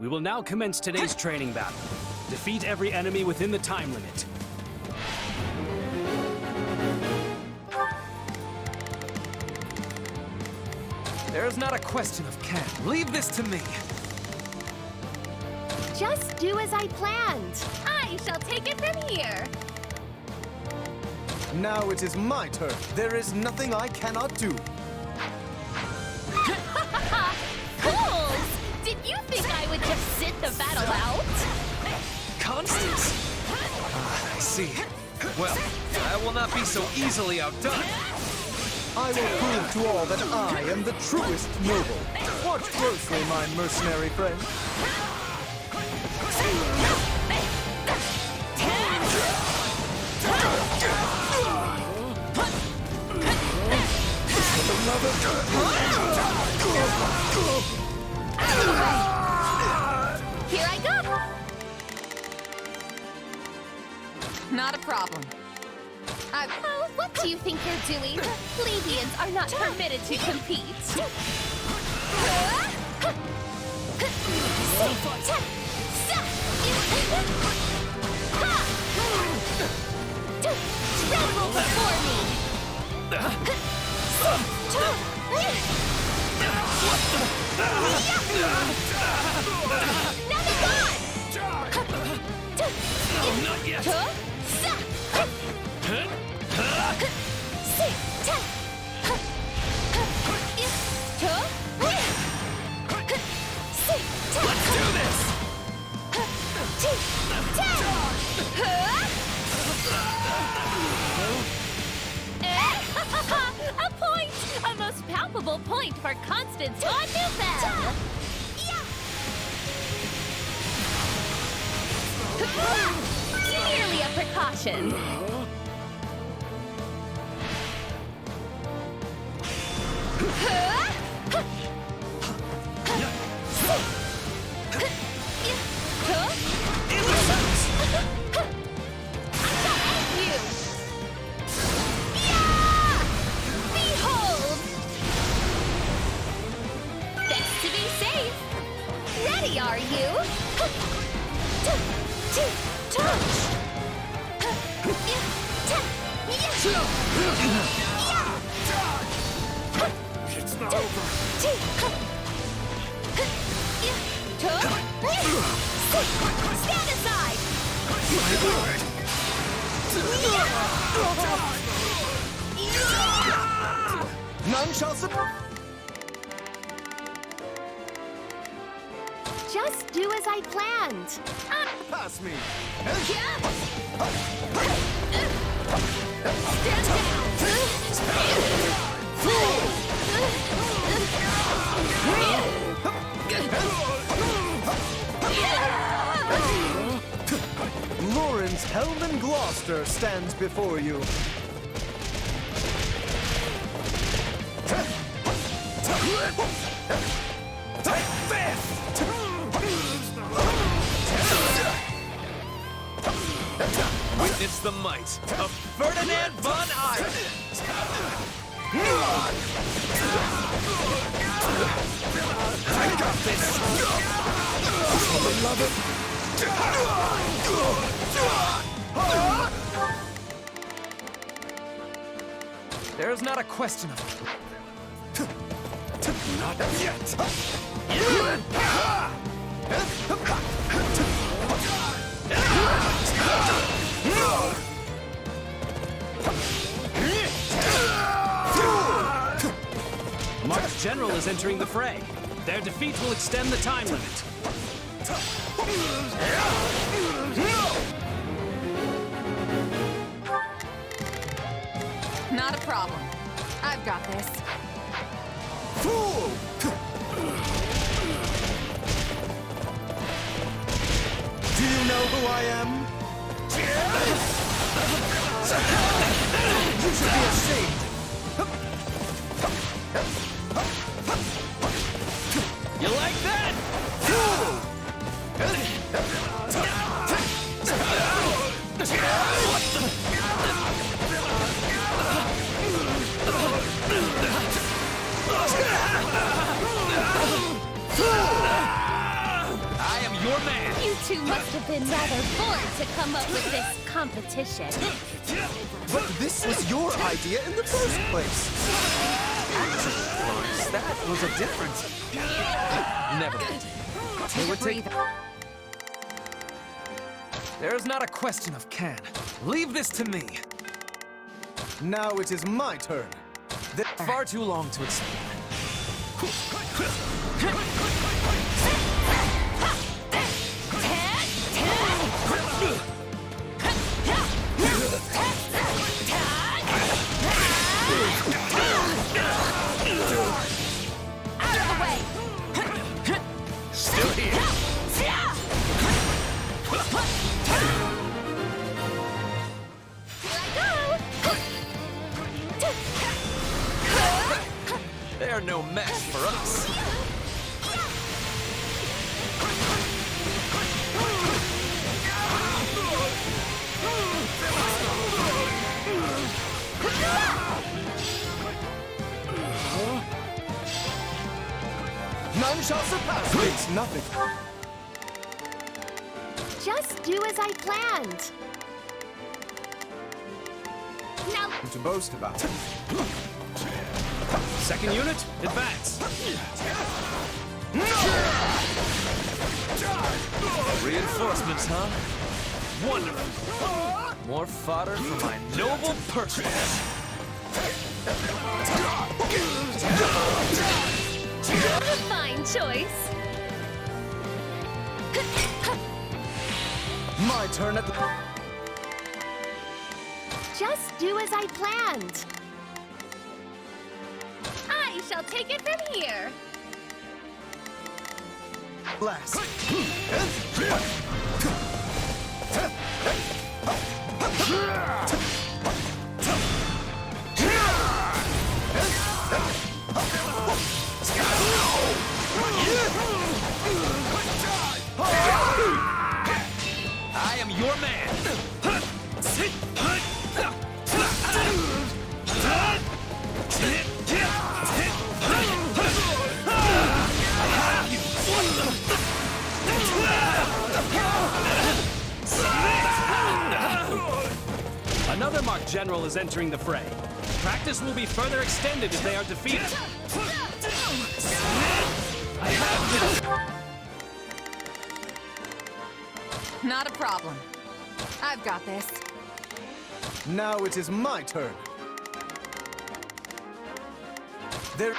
We will now commence today's training battle. Defeat every enemy within the time limit. There's not a question of can. Leave this to me. Just do as I planned. I shall take it from here. Now it is my turn. There is nothing I cannot do. Fools! Did you think I would just sit the battle out? Constance! I see. Well, I will not be so easily outdone. I will prove to all that I am the truest noble. Watch closely, my mercenary friend. Here I go! Not a problem. Oh, what do you think you're doing? Plebeians are not permitted to compete. Tremble before me! Now be gone! Not yet. Let's do this! A point! A most palpable point for Constance on Newfell! Merely a precaution. Behold! Best to be safe. Ready, are you? It's not over. Stand aside! My word. None shall support. Just do as I planned. Pass me. Lawrence Hellman Gloucester stands before you. Witness the might of Ferdinand von Iron. I got this. Beloved. There's not a question of it. Not yet. March General is entering the fray. Their defeat will extend the time limit. Not a problem. I've got this. Fool! Do you know who I am? You should be ashamed. You like that? I been rather bored to come up with this competition. But this was your idea in the first place! Lawrence, that was a difference. Never mind. It would take... There's not a question of can. Leave this to me. Now it is my turn. Far too long to explain. Out of the way! Still here. They're no match for us. None shall surpass me. It's nothing. Just do as I planned. Now, To boast about. Second unit, advance. Reinforcements, huh? Wonderful. More fodder for my noble purpose. fine choice. My turn at the... Just do as I planned. I shall take it from here. Blast. I am your man. Another Mark General is entering the fray. Practice will be further extended if they are defeated. Not a problem. I've got this. Now it is my turn. There...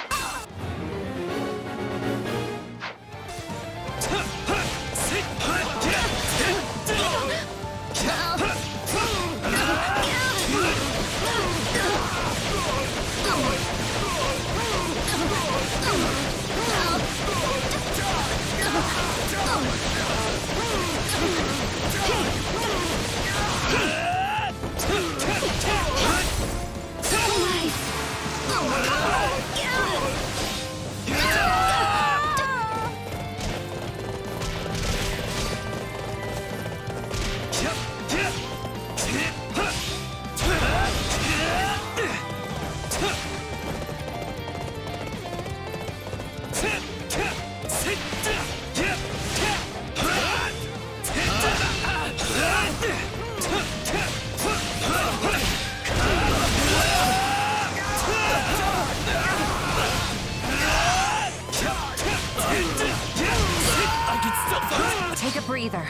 Take a breather.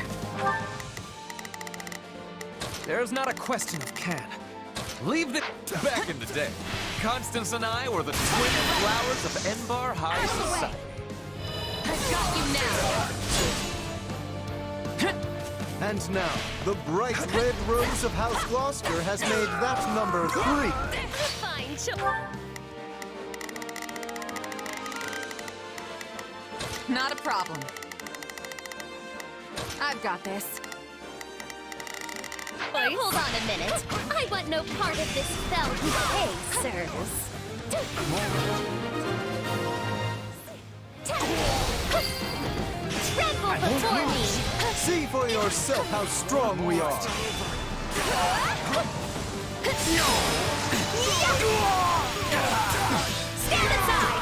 There's not a question of can. Leave the... Back in the day, Constance and I were the twin flowers of Enbarr High Society. I've got you now. And now, the bright red rose of House Gloucester has made that number 3. Fine choice. Not a problem. I've got this. Now, hold on a minute. I want no part of this fell bouquet, sirs. Tremble before me! See for yourself how strong we are. Stand aside!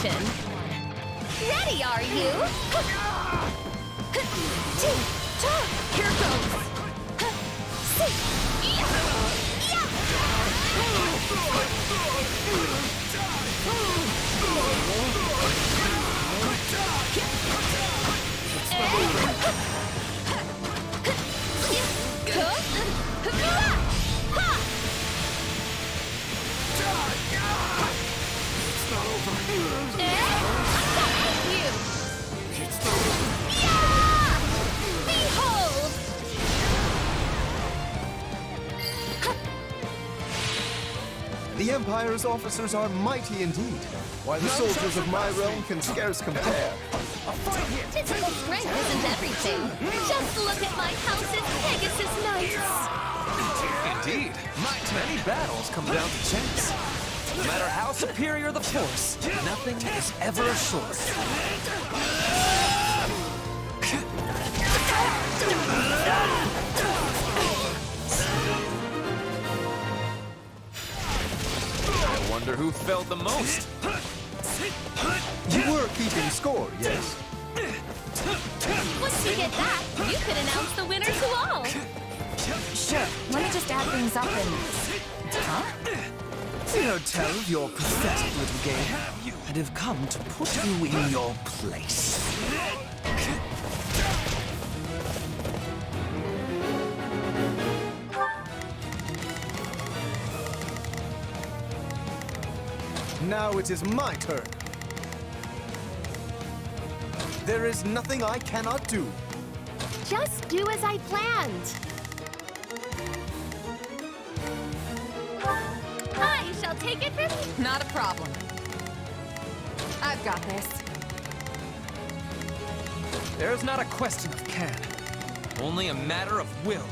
attention. Ready, are you? Here goes. The Empire's officers are mighty indeed, while the soldiers of my realm can scarce compare. Physical strength isn't everything. Just look at my house's Pegasus Knights. Indeed, many battles come down to chance. No matter how superior the force, nothing is ever assured. I wonder who felt the most. You were keeping score, yes? Once we get back, you could announce the winner to all. Sure, let me just add things up and... Huh? We heard tell of your pathetic little game, and have come to put you in your place. Now it is my turn. There is nothing I cannot do. Just do as I planned. I shall take it from you. Not a problem. I've got this. There's not a question of can, only a matter of will.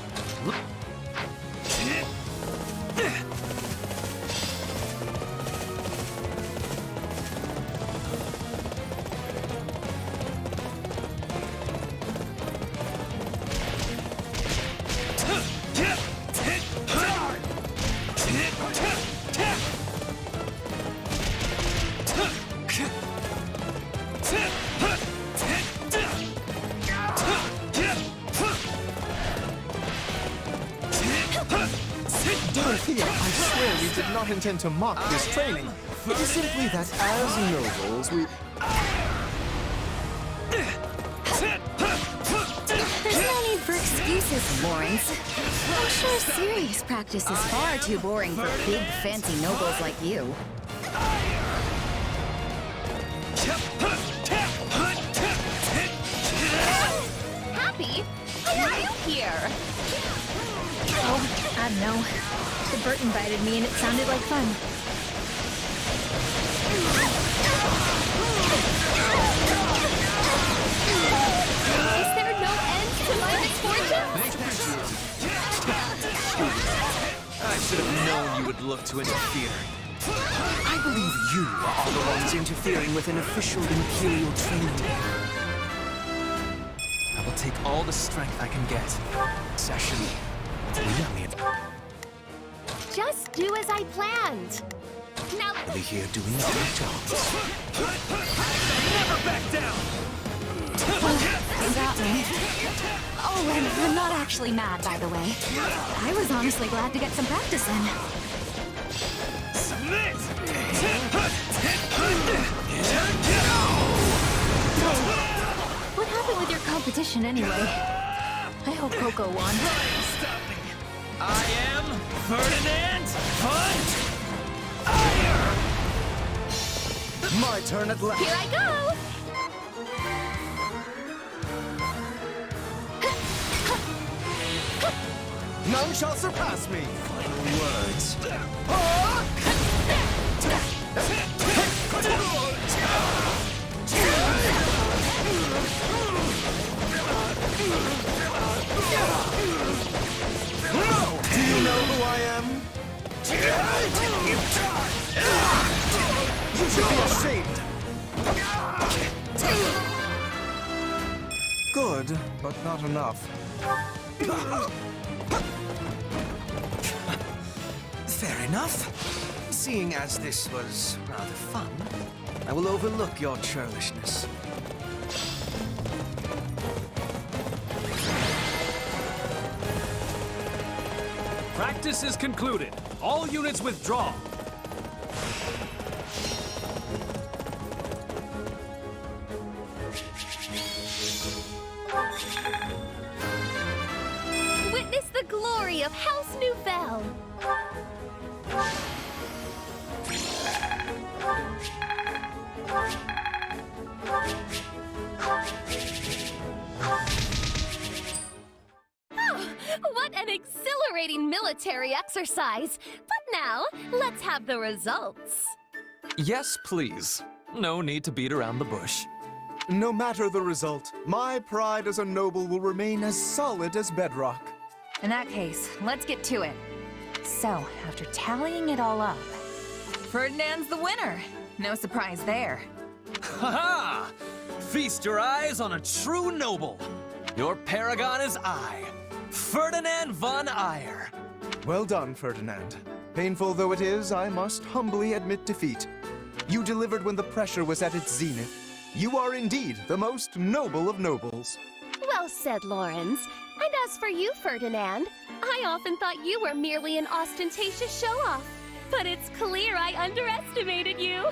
Dorothea, I swear we did not intend to mock this training. It is simply that as nobles, we... There's no need for excuses, Lawrence. I'm sure serious practice is far too boring for big, fancy nobles like you. Happy? Why are you here? Oh, I don't know. The Bert invited me and it sounded like fun. Is there no end to my misfortune? I should have known you would look to interfere. I believe you are the ones interfering with an official Imperial training. I will take all the strength I can get. Session. Just do as I planned. Now We'll be here doing our jobs. Never back down! You got me. Oh, and I'm not actually mad, by the way. I was honestly glad to get some practice in. Submit! What happened with your competition anyway? I hope Coco won. I am Ferdinand Hunt! My turn at last. here I go. None shall surpass me. Final words. Do you know who I am? You should be ashamed. Good, but not enough. Fair enough. Seeing as this was rather fun, I will overlook your churlishness. Practice is concluded. All units withdraw. Witness the glory of House Nouvelle. Oh, what an exhilarating military exercise! But now, let's have the results. Yes, please. No need to beat around the bush. No matter the result, my pride as a noble will remain as solid as bedrock. In that case, let's get to it. So, after tallying it all up, Ferdinand's the winner. No surprise there. Ha-ha! Feast your eyes on a true noble. Your paragon is I, Ferdinand von Eyre. Well done, Ferdinand. Painful though it is, I must humbly admit defeat. You delivered when the pressure was at its zenith. You are indeed the most noble of nobles. Well said, Lawrence. And as for you, Ferdinand, I often thought you were merely an ostentatious show-off. But it's clear I underestimated you.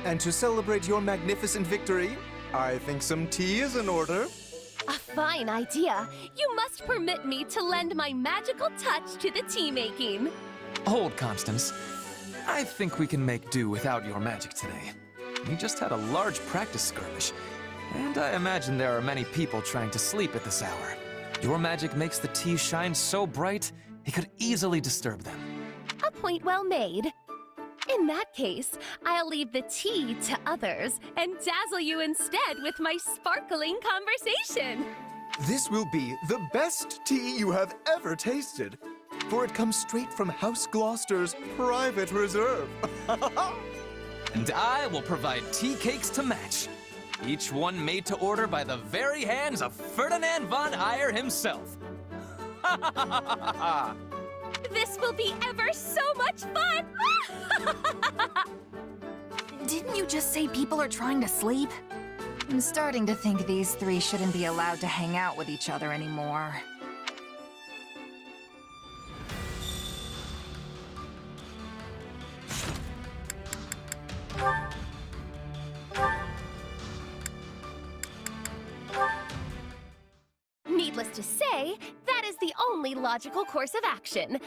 And to celebrate your magnificent victory, I think some tea is in order. A fine idea. You must permit me to lend my magical touch to the tea-making. Hold, Constance. I think we can make do without your magic today. We just had a large practice skirmish, and I imagine there are many people trying to sleep at this hour. Your magic makes the tea shine so bright, it could easily disturb them. A point well made. In that case, I'll leave the tea to others and dazzle you instead with my sparkling conversation. This will be the best tea you have ever tasted, for it comes straight from House Gloucester's private reserve. And I will provide tea cakes to match. Each one made to order by the very hands of Ferdinand von Eyre himself. This will be ever so much fun! Didn't you just say people are trying to sleep? I'm starting to think these three shouldn't be allowed to hang out with each other anymore. Needless to say, that is the only logical course of action.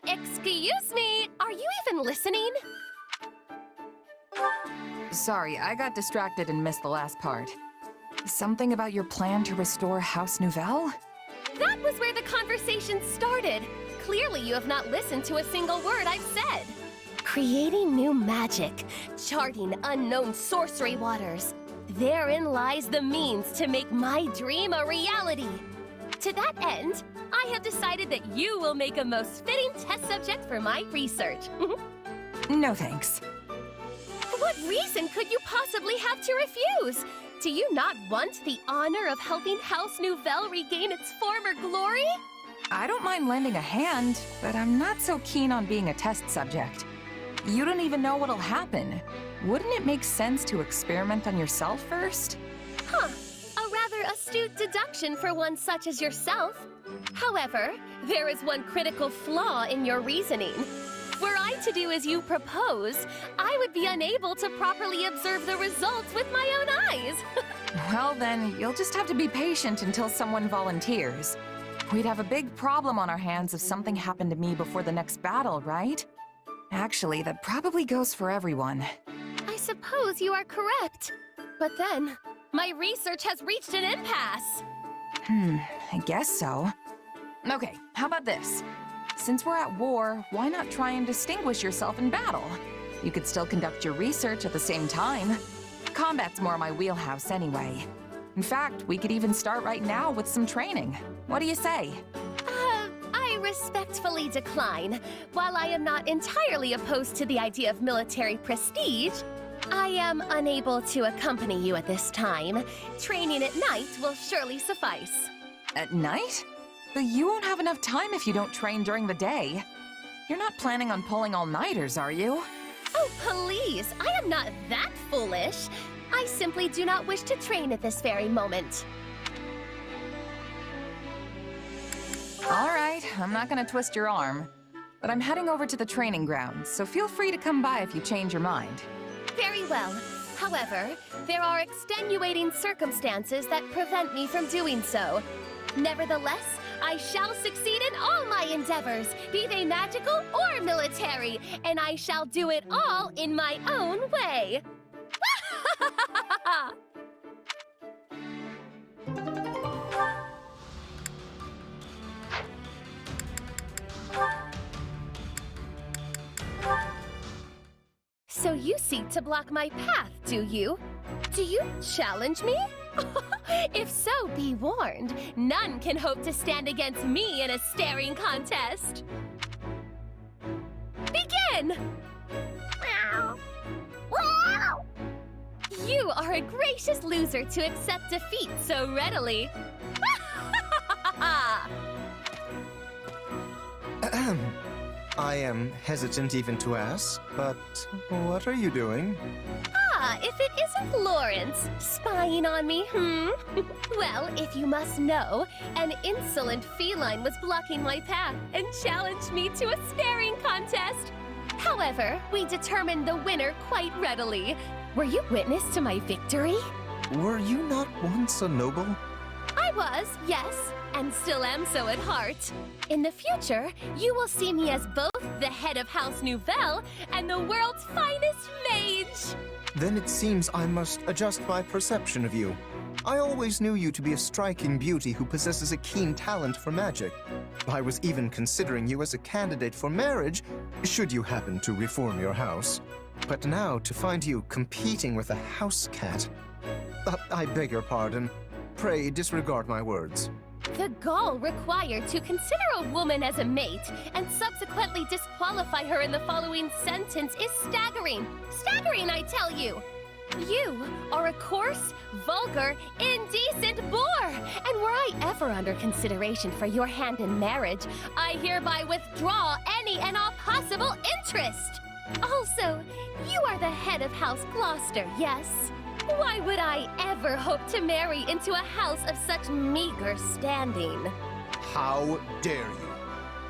Excuse me, are you even listening? Sorry, I got distracted and missed the last part. Something about your plan to restore House Nouvelle? That was where the conversation started. Clearly you have not listened to a single word I've said. Creating new magic, charting unknown sorcery waters. Therein lies the means to make my dream a reality. To that end, I have decided that you will make a most fitting test subject for my research. No thanks. What reason could you possibly have to refuse? Do you not want the honor of helping House Nouvelle regain its former glory? I don't mind lending a hand, but I'm not so keen on being a test subject. You don't even know what'll happen. Wouldn't it make sense to experiment on yourself first? Huh. A rather astute deduction for one such as yourself. However, there is one critical flaw in your reasoning. Were I to do as you propose, I would be unable to properly observe the results with my own eyes. Well then, you'll just have to be patient until someone volunteers. We'd have a big problem on our hands if something happened to me before the next battle, right? Actually, that probably goes for everyone. I suppose you are correct. But then, my research has reached an impasse. I guess so. Okay, how about this? Since we're at war, why not try and distinguish yourself in battle? You could still conduct your research at the same time. Combat's more my wheelhouse anyway. In fact, we could even start right now with some training. What do you say? I respectfully decline. While I am not entirely opposed to the idea of military prestige, I am unable to accompany you at this time. Training at night will surely suffice. At night? But you won't have enough time if you don't train during the day. You're not planning on pulling all-nighters, are you? Oh, please! I am not that foolish. I simply do not wish to train at this very moment. All right, I'm not gonna twist your arm. But I'm heading over to the training grounds, so feel free to come by if you change your mind. Very well. However, there are extenuating circumstances that prevent me from doing so. Nevertheless, I shall succeed in all my endeavors, be they magical or military, and I shall do it all in my own way. So you seek to block my path, do you? Do you challenge me? If so, be warned. None can hope to stand against me in a staring contest. Begin! You are a gracious loser to accept defeat so readily. I am hesitant even to ask, but what are you doing? Ah, if it isn't Lawrence, spying on me, Well, if you must know, an insolent feline was blocking my path and challenged me to a staring contest. However, we determined the winner quite readily. Were you witness to my victory? Were you not once a noble? I was, yes, and still am so at heart. In the future, you will see me as both the head of House Nouvelle and the world's finest mage. Then it seems I must adjust my perception of you. I always knew you to be a striking beauty who possesses a keen talent for magic. I was even considering you as a candidate for marriage, should you happen to reform your house. But now, to find you competing with a house cat... I beg your pardon. Pray disregard my words. The gall required to consider a woman as a mate and subsequently disqualify her in the following sentence is staggering. Staggering, I tell you! You are a coarse, vulgar, indecent boor! And were I ever under consideration for your hand in marriage, I hereby withdraw any and all possible interest! Also, you are the head of House Gloucester, yes? Why would I ever hope to marry into a house of such meager standing? How dare you?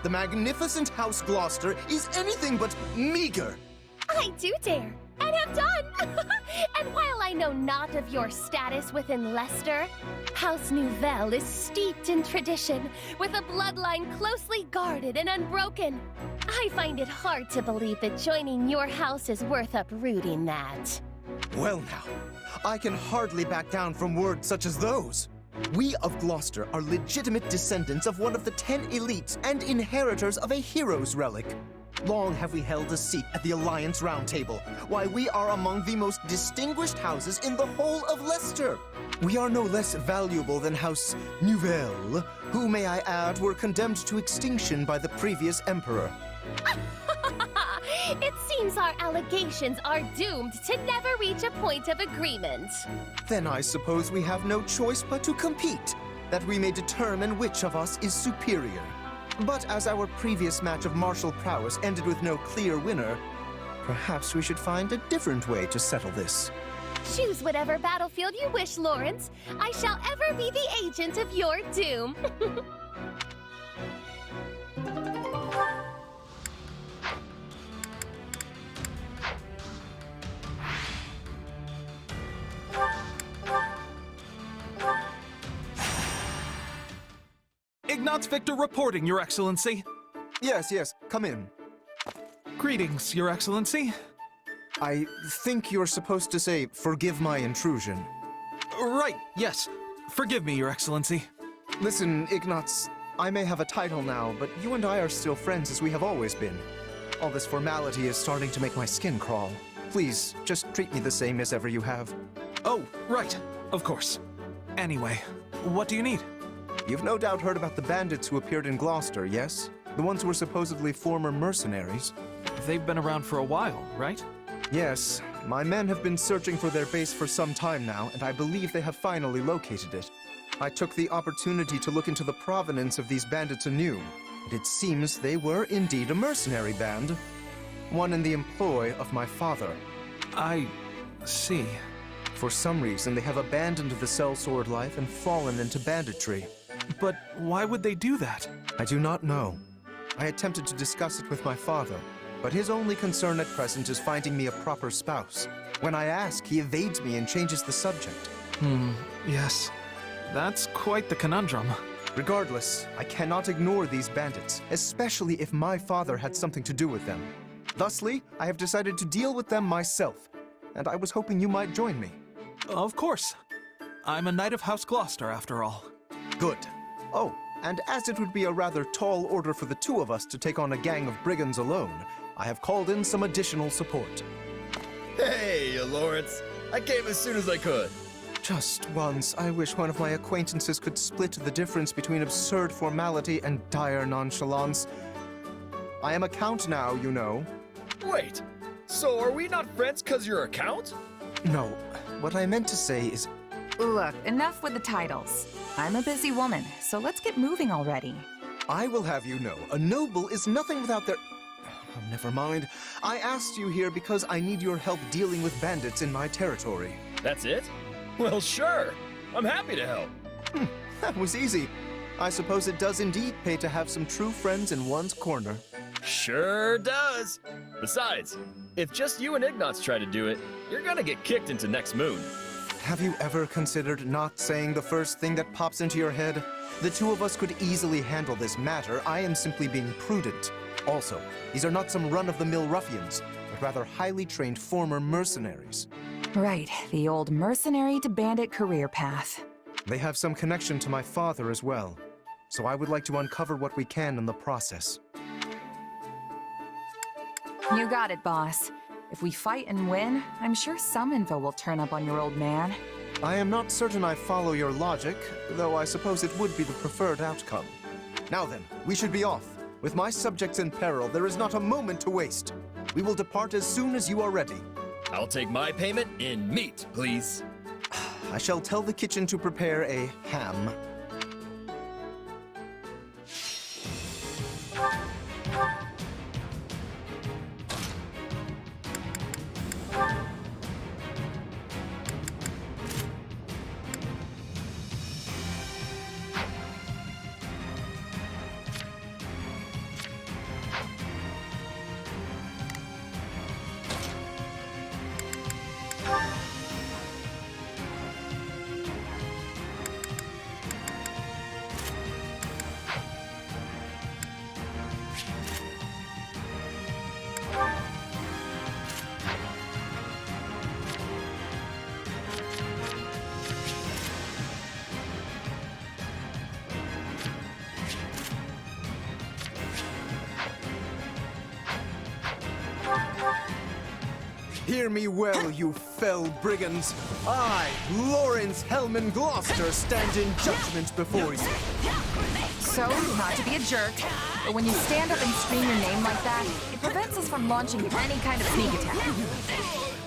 The magnificent House Gloucester is anything but meager! I do dare, and have done! And while I know not of your status within Leicester, House Nouvelle is steeped in tradition, with a bloodline closely guarded and unbroken. I find it hard to believe that joining your house is worth uprooting that. Well now, I can hardly back down from words such as those. We of Gloucester are legitimate descendants of one of the 10 elites and inheritors of a hero's relic. Long have we held a seat at the Alliance Round Table, why we are among the most distinguished houses in the whole of Leicester. We are no less valuable than House Nouvelle, who, may I add, were condemned to extinction by the previous emperor. It seems our allegations are doomed to never reach a point of agreement. Then I suppose we have no choice but to compete, that we may determine which of us is superior. But as our previous match of martial prowess ended with no clear winner, perhaps we should find a different way to settle this. Choose whatever battlefield you wish, Lawrence. I shall ever be the agent of your doom. Ignatz Victor reporting, Your Excellency. Yes, come in. Greetings, Your Excellency. I think you're supposed to say, forgive my intrusion. Right, yes. Forgive me, Your Excellency. Listen, Ignatz, I may have a title now, but you and I are still friends as we have always been. All this formality is starting to make my skin crawl. Please, just treat me the same as ever you have. Oh, right. Of course. Anyway, what do you need? You've no doubt heard about the bandits who appeared in Gloucester, yes? The ones who were supposedly former mercenaries. They've been around for a while, right? Yes. My men have been searching for their base for some time now, and I believe they have finally located it. I took the opportunity to look into the provenance of these bandits anew, and it seems they were indeed a mercenary band. one in the employ of my father. I see. For some reason, they have abandoned the sellsword life and fallen into banditry. But why would they do that? I do not know. I attempted to discuss it with my father, but his only concern at present is finding me a proper spouse. When I ask, he evades me and changes the subject. Yes. That's quite the conundrum. Regardless, I cannot ignore these bandits, especially if my father had something to do with them. Thusly, I have decided to deal with them myself, and I was hoping you might join me. Of course. I'm a knight of House Gloucester, after all. Good. Oh, and as it would be a rather tall order for the two of us to take on a gang of brigands alone, I have called in some additional support. Hey, Lawrence. I came as soon as I could. Just once, I wish one of my acquaintances could split the difference between absurd formality and dire nonchalance. I am a count now, you know. Wait, so are we not friends because you're a count? No, what I meant to say is... Look, enough with the titles. I'm a busy woman, so let's get moving already. I will have you know, a noble is nothing without their... Oh, never mind. I asked you here because I need your help dealing with bandits in my territory. That's it? Well, sure. I'm happy to help. That was easy. I suppose it does indeed pay to have some true friends in one's corner. Sure does. Besides, if just you and Ignatz try to do it, you're gonna get kicked into next moon. Have you ever considered not saying the first thing that pops into your head? The two of us could easily handle this matter. I am simply being prudent. Also, these are not some run-of-the-mill ruffians, but rather highly trained former mercenaries. Right, the old mercenary to bandit career path. They have some connection to my father as well, so I would like to uncover what we can in the process. You got it, boss. If we fight and win, I'm sure some info will turn up on your old man. I am not certain I follow your logic, though I suppose it would be the preferred outcome. Now then, we should be off. With my subjects in peril, there is not a moment to waste. We will depart as soon as you are ready. I'll take my payment in meat, please. I shall tell the kitchen to prepare a ham. Hear me well, you fell brigands. I, Lawrence Hellman Gloucester, stand in judgment before you. So, not to be a jerk, but when you stand up and scream your name like that, it prevents us from launching any kind of sneak attack.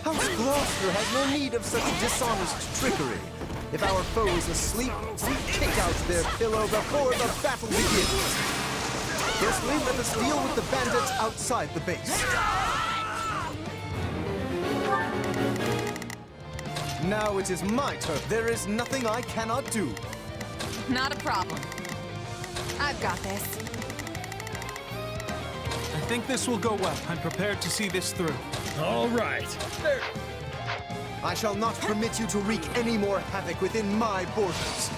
House Gloucester has no need of such dishonest trickery. If our foe is asleep, we kick out their pillow before the battle begins. Firstly, let us deal with the bandits outside the base. Now it is my turn. There is nothing I cannot do. Not a problem. I've got this. I think this will go well. I'm prepared to see this through. All right. There. I shall not permit you to wreak any more havoc within my borders.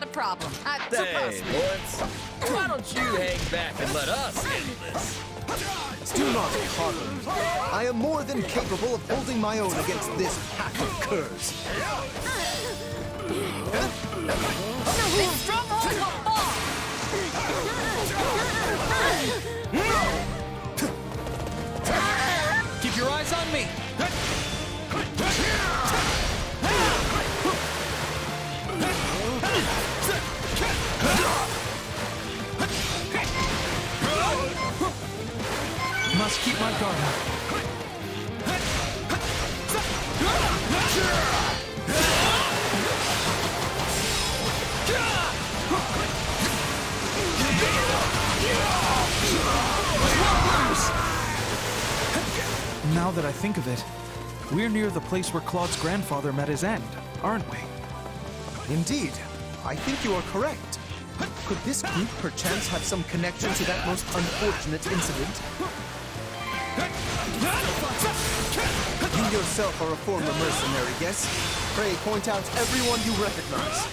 Not a problem. Hey, Lawrence, why don't you hang back and let us handle this? Do not coddle me. I am more than capable of holding my own against this pack of curs. This stronghold will fall! Keep your eyes on me! Must keep my guard up. Now that I think of it, we're near the place where Claude's grandfather met his end, aren't we? Indeed. I think you are correct. Could this group perchance have some connection to that most unfortunate incident? You yourself are a former mercenary, yes? Pray point out everyone you recognize.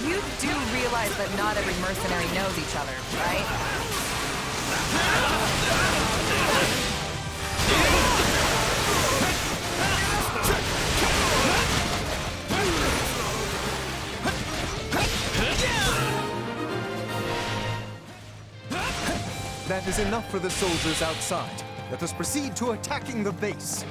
You do realize that not every mercenary knows each other, right? That is enough for the soldiers outside. Let us proceed to attacking the base.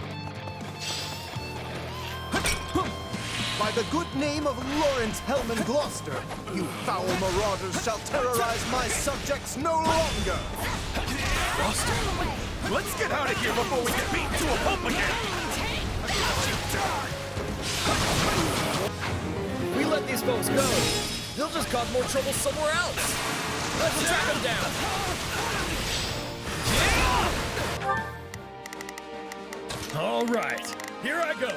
By the good name of Lawrence Hellman Gloucester, you foul marauders shall terrorize my subjects no longer! Gloucester, let's get out of here before we get beaten to a pulp again! If we let these folks go, they'll just cause more trouble somewhere else. Let's track them down. All right, here I go.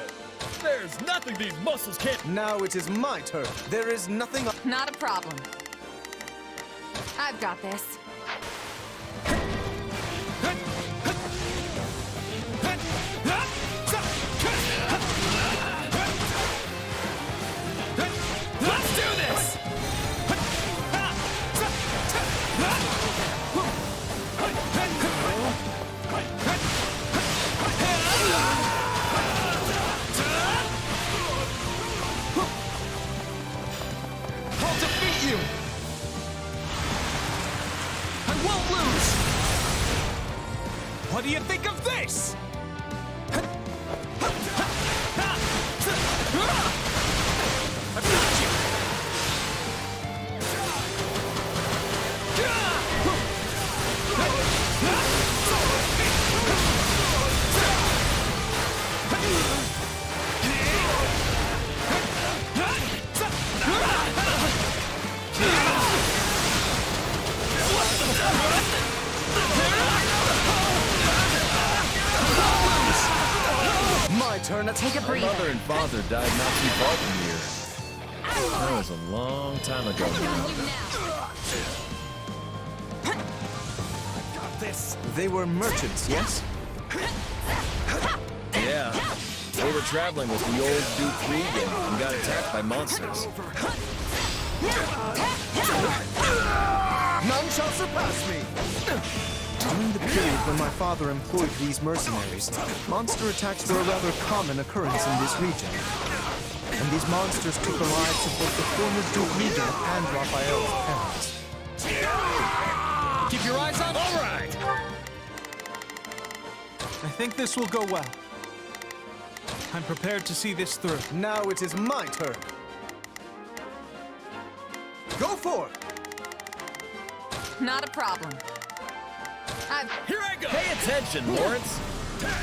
There's nothing these muscles can't... Now it is my turn. There is nothing... Not a problem. I've got this. Let's do this! I'll defeat you! I won't lose! What do you think of this? I've got you! My turn to take a My breather. mother and father died not too far from here. That was a long time ago now. They were merchants, yes? Yeah. They were traveling with the old Duke Regan and got attacked by monsters. None shall surpass me! During the period when my father employed these mercenaries, monster attacks were a rather common occurrence in this region. And these monsters took the lives of both the former Duke Regan and Raphael's parents. Keep your eyes on... All right! I think this will go well. I'm prepared to see this through. Now it is my turn. Go for it! Not a problem. Here I go! Pay attention, Lawrence!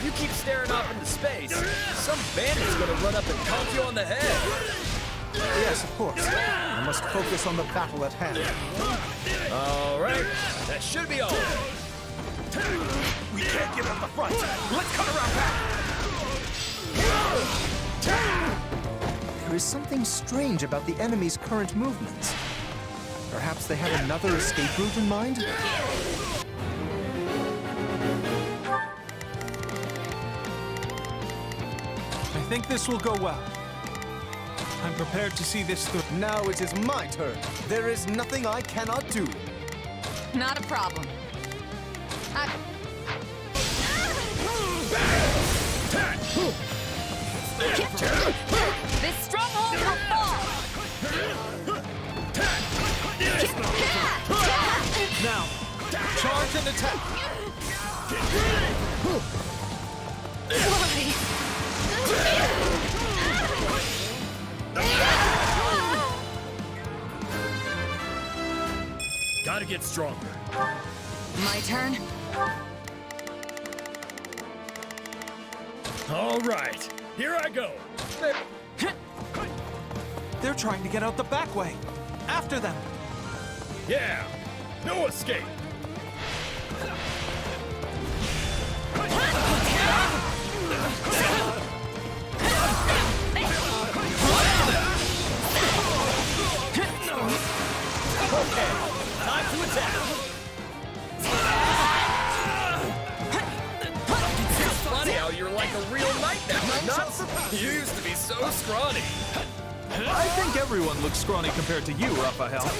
You keep staring off into space, some bandit's gonna run up and conk you on the head! Yes, of course. I must focus on the battle at hand. All right, that should be all. We can't get up the front. Let's cut around back. There is something strange about the enemy's current movements. Perhaps they had another escape route in mind? I think this will go well. I'm prepared to see this through. Now it is my turn. There is nothing I cannot do. Not a problem. This stronghold will fall! Now, charge and attack! Gotta get stronger. My turn? All right, here I go. They're trying to get out the back way. After them. Yeah, no escape. Okay, time to attack. It's funny how you're like a real knight now. Not you used to be so scrawny. I think everyone looks scrawny compared to you, Raphael.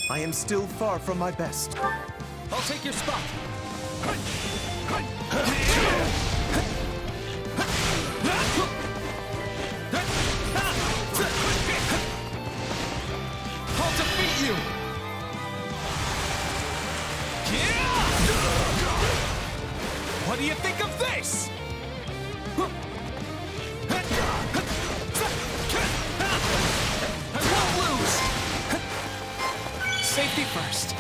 I am still far from my best. I'll take your spot. I'll defeat you! What do you think of this? I won't lose! Safety first.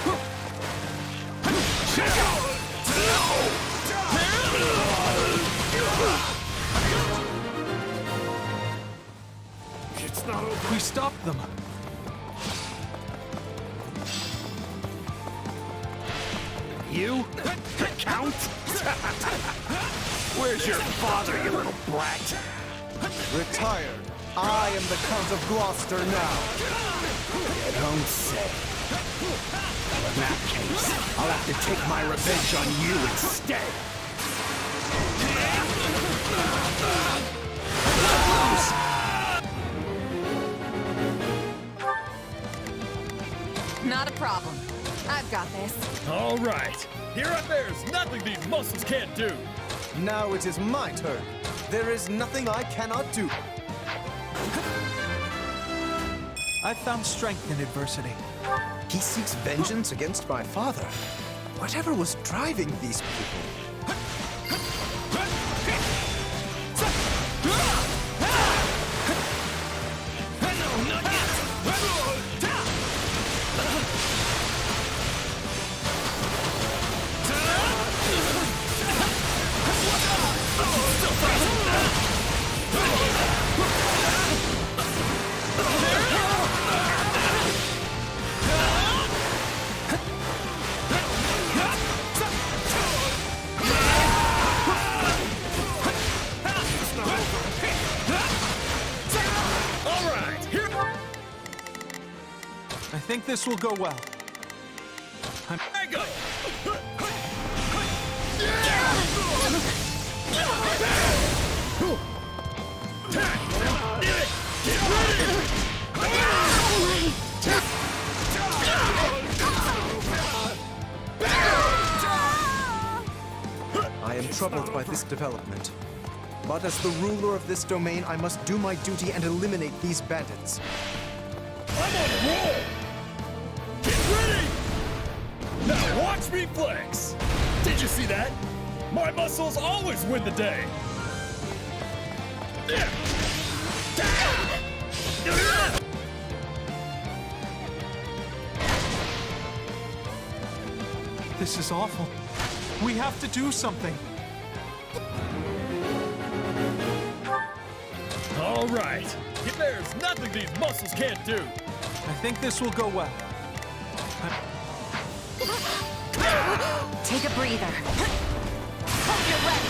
It's not over. We stopped them. You? Count? Where's your father, you little brat? Retired. I am the Count of Gloucester now. You don't say. In that case, I'll have to take my revenge on you instead. Not a problem. I've got this. All right, there's nothing these muscles can't do. Now it is my turn. There is nothing I cannot do. I've found strength in adversity. He seeks vengeance against my father. Whatever was driving these people? I think this will go well. I go! I am troubled by this development. But as the ruler of this domain, I must do my duty and eliminate these bandits. I'm on a roll! Get ready! Now watch me flex! Did you see that? My muscles always win the day! This is awful. We have to do something. All right. There's nothing these muscles can't do. I think this will go well. Take a breather. Hope you're ready.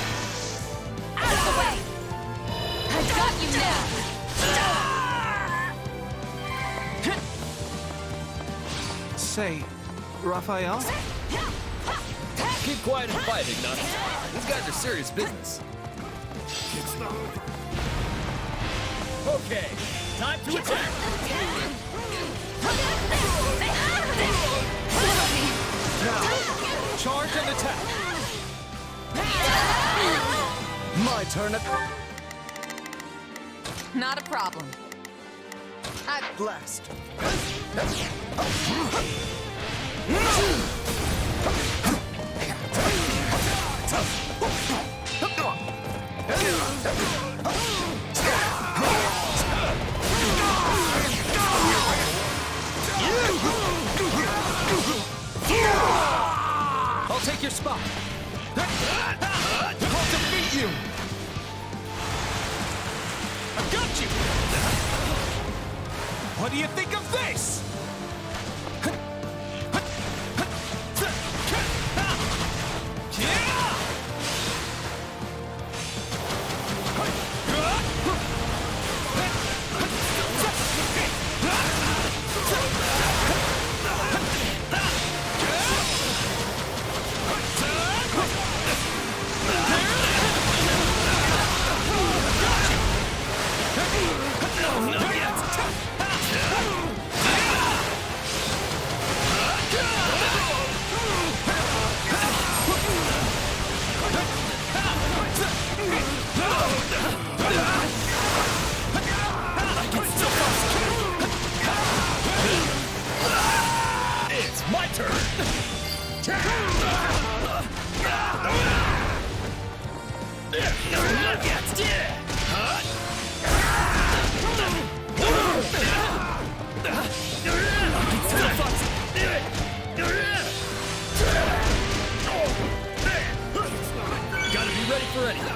Out of the way. I got you now. Say, Raphael? Keep quiet and fight, Ignatius. These guys are serious business. It's not over. Okay, time to attack. Now, charge and attack. My turn at... Not a problem. Blast. I'll take your spot. I'll defeat you. I got you. What do you think of this? It's my turn! Gotta be ready for anything.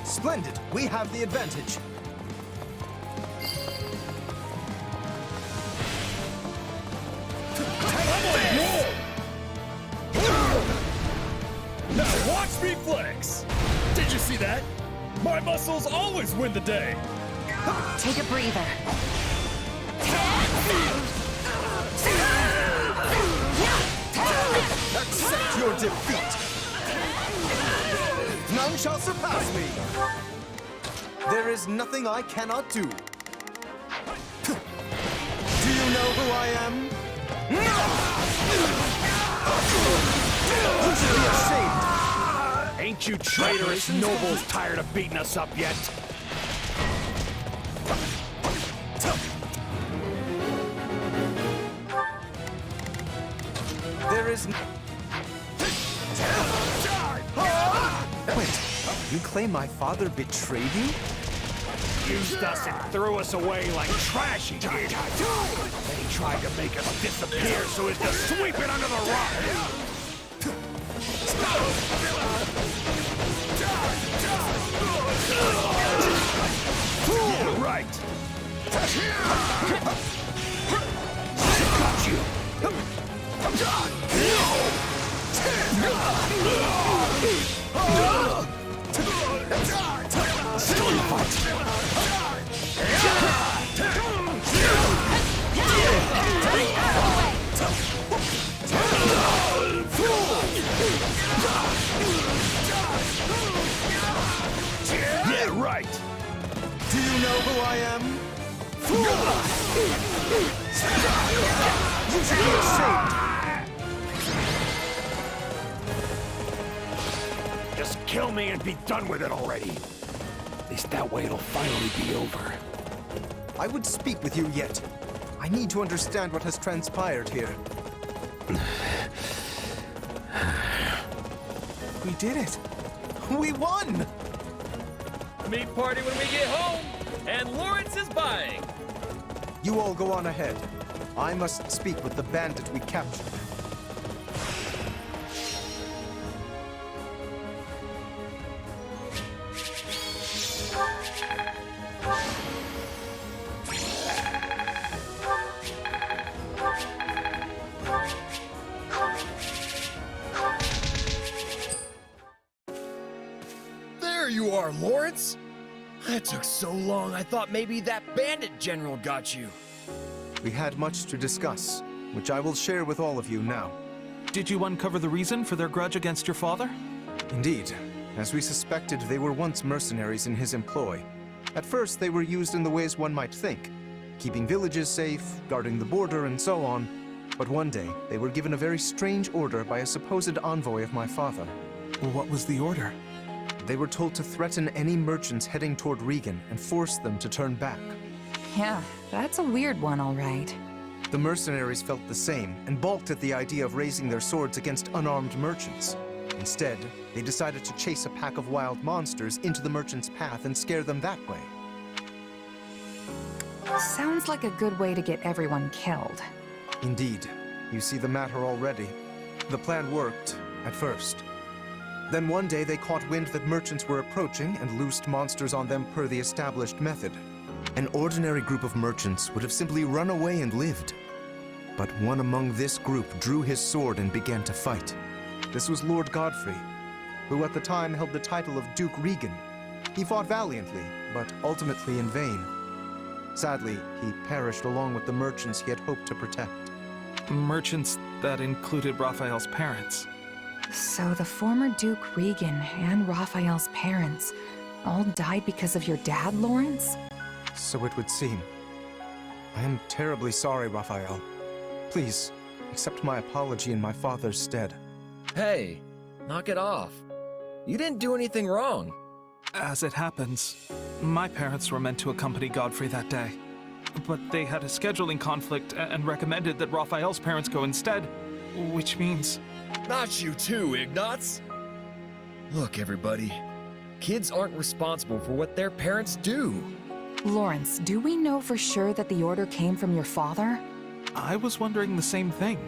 Splendid! We have the advantage. Now watch me flex! Did you see that? My muscles always win the day! Take a breather. Accept your defeat! None shall surpass me! There is nothing I cannot do. Do you know who I am? You should be ashamed! Ain't you traitorous nobles tired of beating us up yet? There is... Wait, you claim my father betrayed you? Used us and threw us away like trash he did. Then he tried to make us disappear so as to sweep it under the rug. Yeah, right. Got you. Still in the fight. Yeah, right. Do you know who I am? You should be ashamed. Just kill me and be done with it already. At least that way it'll finally be over. I would speak with you yet. I need to understand what has transpired here. We did it! We won! Meat party when we get home, and Lawrence is buying. You all go on ahead. I must speak with the bandit we captured. There you are, Lawrence! That took so long, I thought maybe that bandit general got you. We had much to discuss, which I will share with all of you now. Did you uncover the reason for their grudge against your father? Indeed. As we suspected, they were once mercenaries in his employ. At first, they were used in the ways one might think, keeping villages safe, guarding the border, and so on. But one day, they were given a very strange order by a supposed envoy of my father. What was the order? They were told to threaten any merchants heading toward Regan and force them to turn back. Yeah, that's a weird one, all right. The mercenaries felt the same and balked at the idea of raising their swords against unarmed merchants. Instead, they decided to chase a pack of wild monsters into the merchants' path and scare them that way. Sounds like a good way to get everyone killed. Indeed. You see the matter already. The plan worked, at first. Then one day they caught wind that merchants were approaching and loosed monsters on them per the established method. An ordinary group of merchants would have simply run away and lived. But one among this group drew his sword and began to fight. This was Lord Godfrey, who at the time held the title of Duke Regan. He fought valiantly, but ultimately in vain. Sadly, he perished along with the merchants he had hoped to protect. Merchants that included Raphael's parents. So the former Duke Regan and Raphael's parents all died because of your dad, Lawrence? So it would seem. I am terribly sorry, Raphael. Please, accept my apology in my father's stead. Hey, knock it off. You didn't do anything wrong. As it happens, my parents were meant to accompany Godfrey that day. But they had a scheduling conflict and recommended that Raphael's parents go instead, which means... Not you too, Ignatz! Look, everybody. Kids aren't responsible for what their parents do. Lawrence, do we know for sure that the order came from your father? I was wondering the same thing.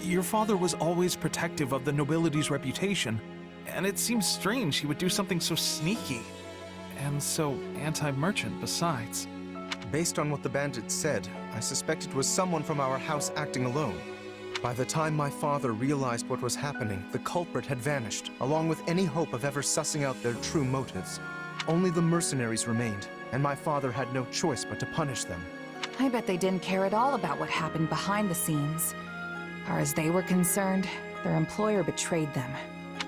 Your father was always protective of the nobility's reputation, and it seems strange he would do something so sneaky. And so anti-merchant besides. Based on what the bandits said, I suspect it was someone from our house acting alone. By the time my father realized what was happening, the culprit had vanished, along with any hope of ever sussing out their true motives. Only the mercenaries remained, and my father had no choice but to punish them. I bet they didn't care at all about what happened behind the scenes. Far as they were concerned, their employer betrayed them.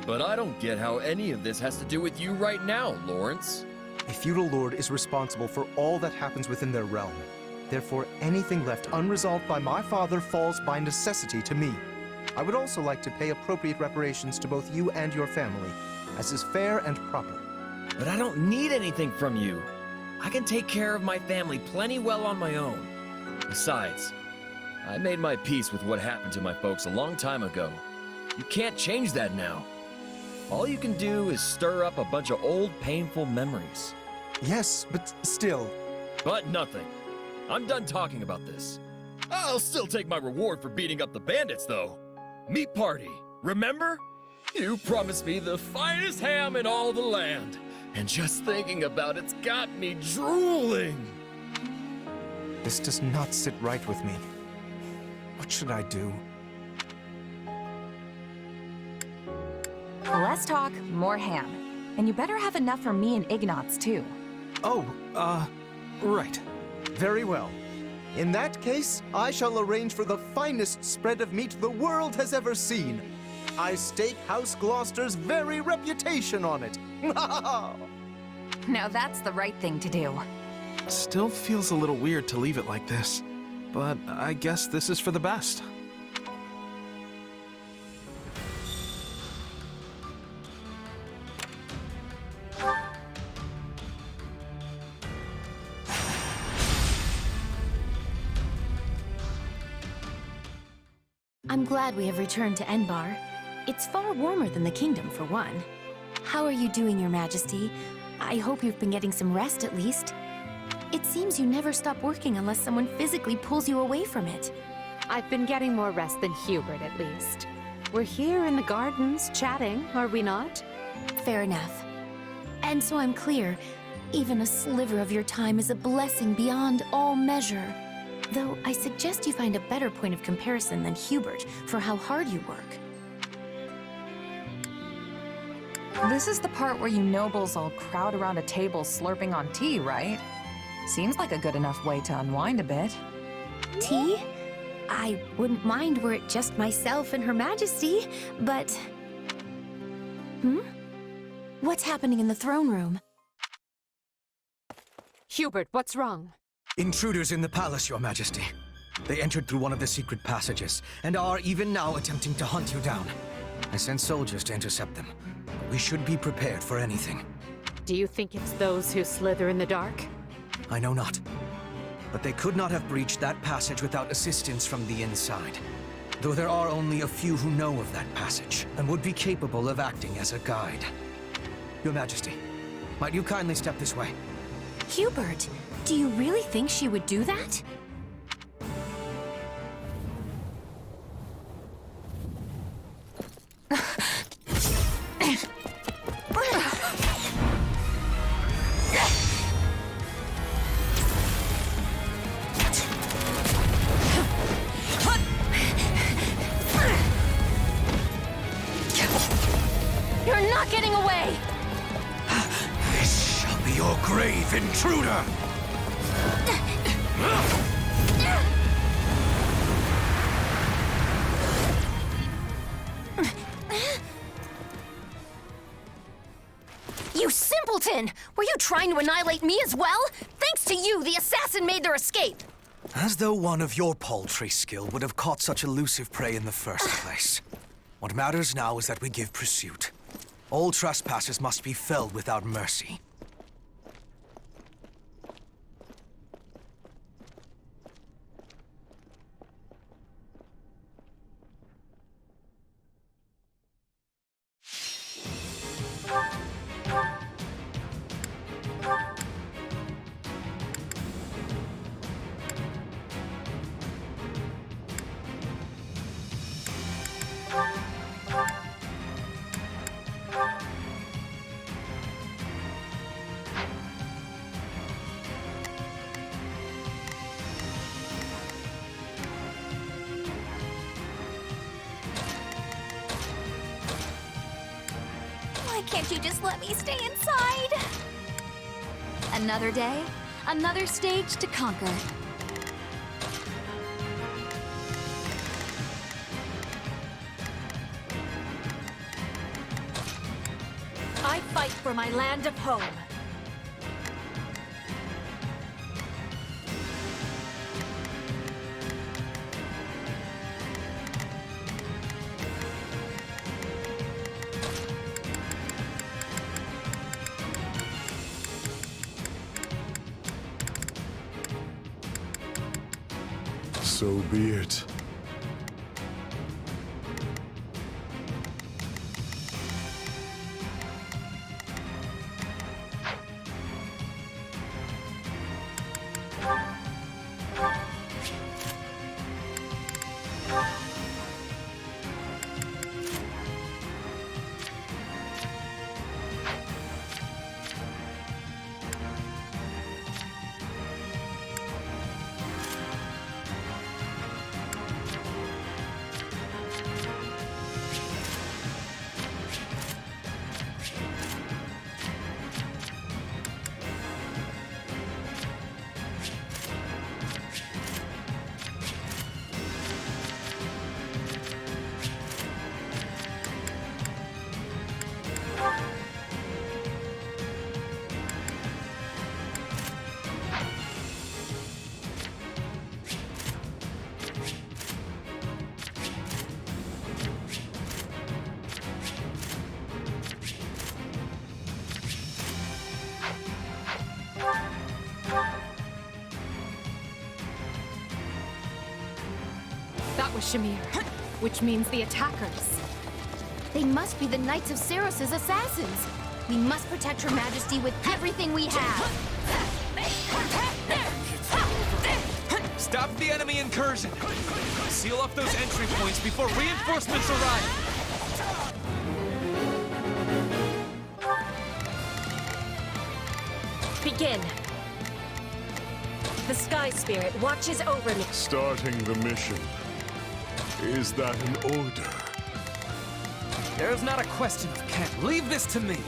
But I don't get how any of this has to do with you right now, Lawrence. A feudal lord is responsible for all that happens within their realm. Therefore, anything left unresolved by my father falls by necessity to me. I would also like to pay appropriate reparations to both you and your family, as is fair and proper. But I don't need anything from you. I can take care of my family plenty well on my own. Besides, I made my peace with what happened to my folks a long time ago. You can't change that now. All you can do is stir up a bunch of old, painful memories. Yes, but still... But nothing. I'm done talking about this. I'll still take my reward for beating up the bandits, though. Meat party, remember? You promised me the finest ham in all the land. And just thinking about it's got me drooling. This does not sit right with me. What should I do? Less talk, more ham. And you better have enough for me and Ignatz, too. Oh, right. Very well. In that case, I shall arrange for the finest spread of meat the world has ever seen. I stake House Gloucester's very reputation on it. Now that's the right thing to do. Still feels a little weird to leave it like this, but I guess this is for the best. I'm glad we have returned to Enbarr. It's far warmer than the kingdom, for one. How are you doing, Your Majesty? I hope you've been getting some rest at least. It seems you never stop working unless someone physically pulls you away from it. I've been getting more rest than Hubert, at least. We're here in the gardens, chatting, are we not? Fair enough. And so I'm clear, even a sliver of your time is a blessing beyond all measure. Though I suggest you find a better point of comparison than Hubert for how hard you work. This is the part where you nobles all crowd around a table slurping on tea, right? Seems like a good enough way to unwind a bit. Tea? I wouldn't mind were it just myself and Her Majesty, but... What's happening in the throne room? Hubert, what's wrong? Intruders in the palace, Your Majesty. They entered through one of the secret passages, and are even now attempting to hunt you down. I sent soldiers to intercept them, but we should be prepared for anything. Do you think it's those who slither in the dark? I know not. But they could not have breached that passage without assistance from the inside. Though there are only a few who know of that passage, and would be capable of acting as a guide. Your Majesty, might you kindly step this way? Hubert, do you really think she would do that? You're not getting away! This shall be your grave, intruder! You simpleton! Were you trying to annihilate me as well? Thanks to you, the assassin made their escape! As though one of your paltry skill would have caught such elusive prey in the first place. What matters now is that we give pursuit. All trespassers must be felled without mercy. Why can't you just let me stay inside? Another day, another stage to conquer. I fight for my land of home. So be it. That was Shamir, which means the attackers. They must be the Knights of Saros' assassins. We must protect Her Majesty with everything we have. Stop the enemy incursion! Seal off those entry points before reinforcements arrive! Begin. The Sky Spirit watches over me. Starting the mission. Is that an order? There's not a question of can't. Leave this to me!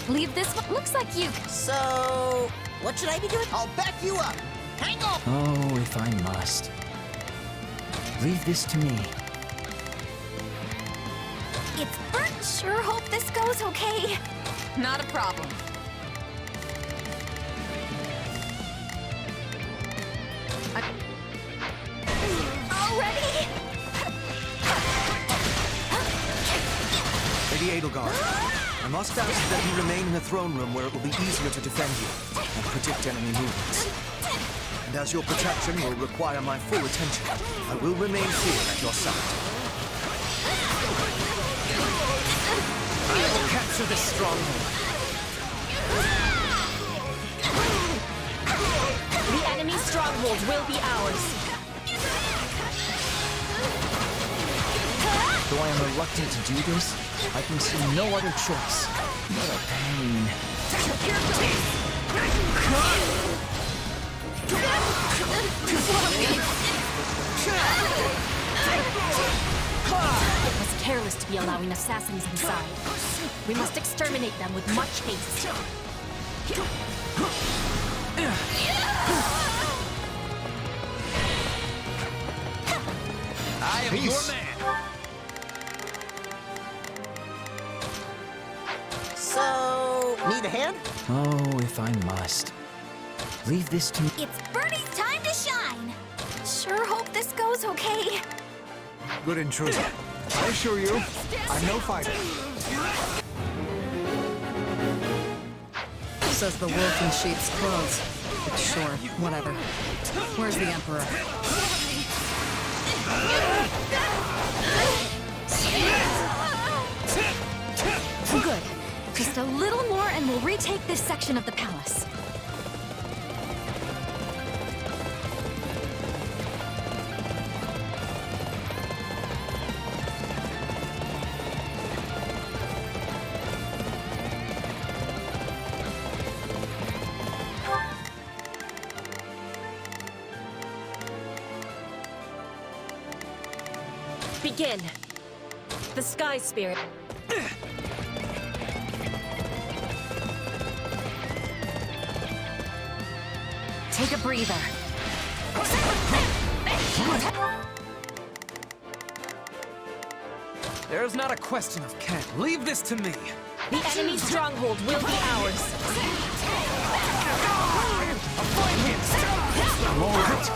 Leave this one. Looks like you. So, what should I be doing? I'll back you up. Hang on. Oh, if I must. Leave this to me. It's Bert. Sure hope this goes okay. Not a problem. Already? Lady Edelgard, I must ask that you remain in the throne room where it will be easier to defend you and predict enemy movements. And as your protection will require my full attention, I will remain here at your side. I will capture this stronghold. The enemy's stronghold will be ours. Though I am reluctant to do this, I can see no other choice. What a pain. It was careless to be allowing assassins inside. We must exterminate them with much haste. I am your man! So, need a hand? Oh, if I must. Leave this to me. It's Bertie's time to shine. Sure hope this goes okay. Good intruder. I assure you, I'm no fighter. Says the wolf in sheep's clothes. But sure, whatever. Where's the Emperor? Good. Just a little more and we'll retake this section of the palace. Begin. The Sky Spirit. Take a breather. There's not a question of can't. Leave this to me! The enemy's stronghold will be ours. I'm all right.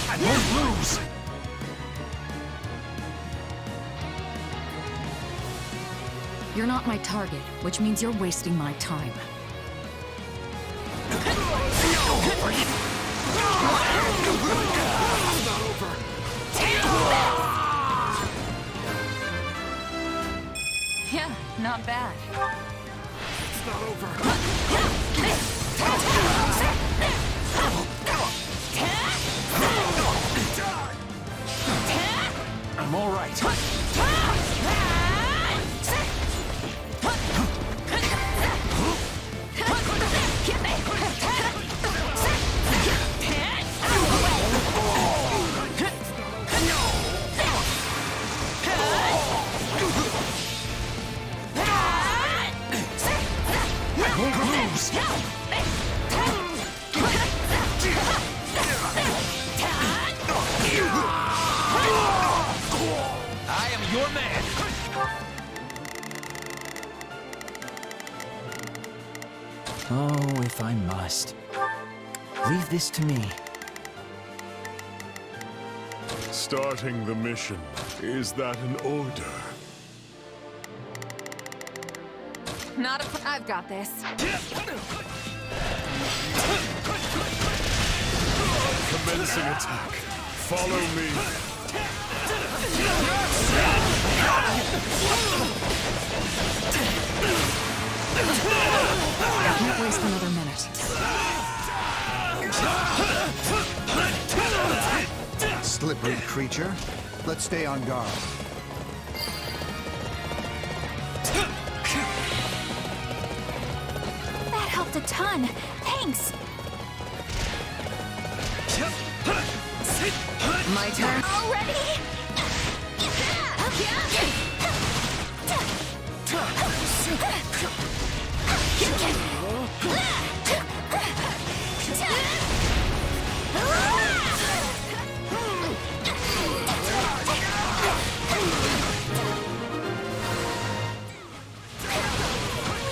I won't lose! You're not my target, which means you're wasting my time. Yeah, not bad. It's not over. I'm all right. I am your man. Oh, if I must. Leave this to me. Starting the mission. Is that an order? Not a I've got this. Commencing attack. Follow me. Can't waste another minute. Slippery creature. Let's stay on guard. That helped a ton. Thanks. My turn. Already?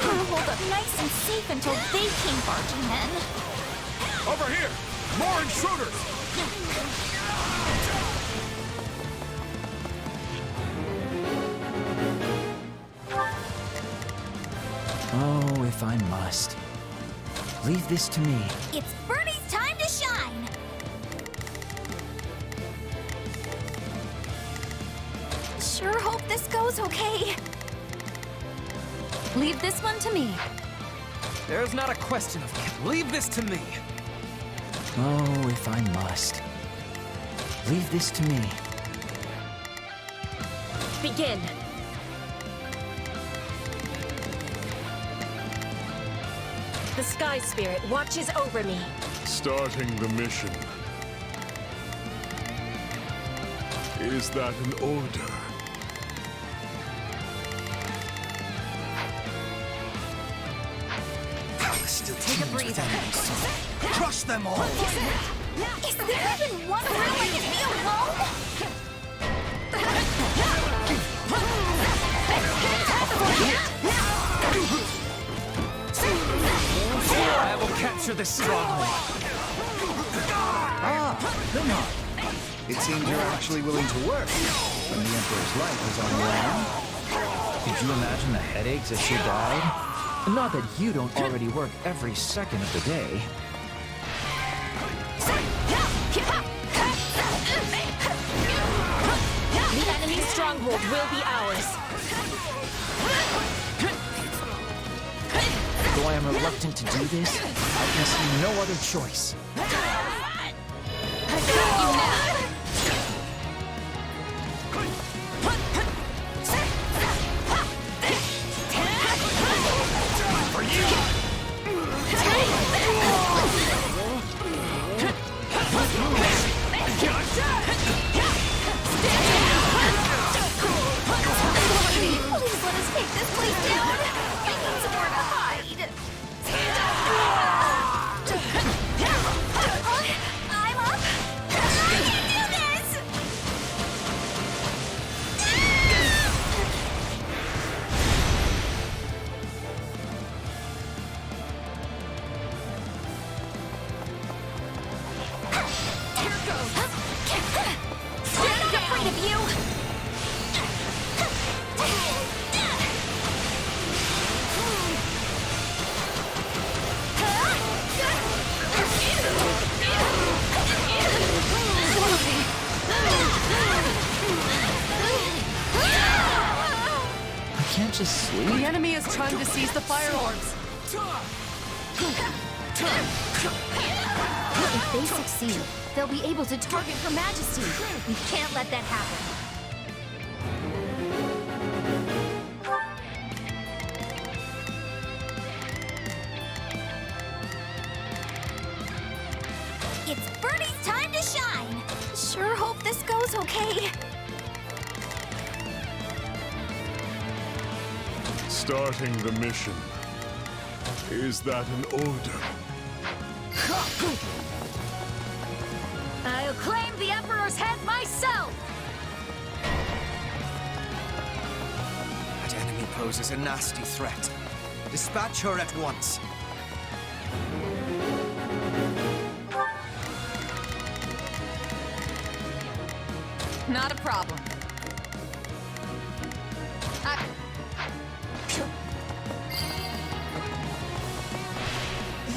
I'll hold up nice and safe until they came barging in. Over here! More intruders! Oh, if I must. Leave this to me. It's Bernie's time to shine! Sure hope this goes okay. Leave this one to me. There's not a question of it. Leave this to me. Oh, if I must. Leave this to me. Begin. The Sky Spirit watches over me. Starting the mission. Is that an order? Still Take a breather. Crush them all! Is there even one room I can be alone? I will capture this stronghold. Ah, Enbarr. It seems you're actually willing to work when the Emperor's life is on the line. Could you imagine the headaches if she died? Not that you don't already work every second of the day. The enemy's stronghold will be ours. Though I am reluctant to do this, I can see no other choice. Please let us take this place down. I need somewhere to hide. I'm up. I can do this. Here goes. Stand afraid of you. I can't just sleep. The enemy is trying to seize the fire orbs. If they succeed, they'll be able to target Her Majesty. We can't let that happen. It's Bernie's time to shine. Sure hope this goes okay. Starting the mission. Is that an order? I'll claim the Emperor's head myself! That enemy poses a nasty threat. Dispatch her at once. Not a problem.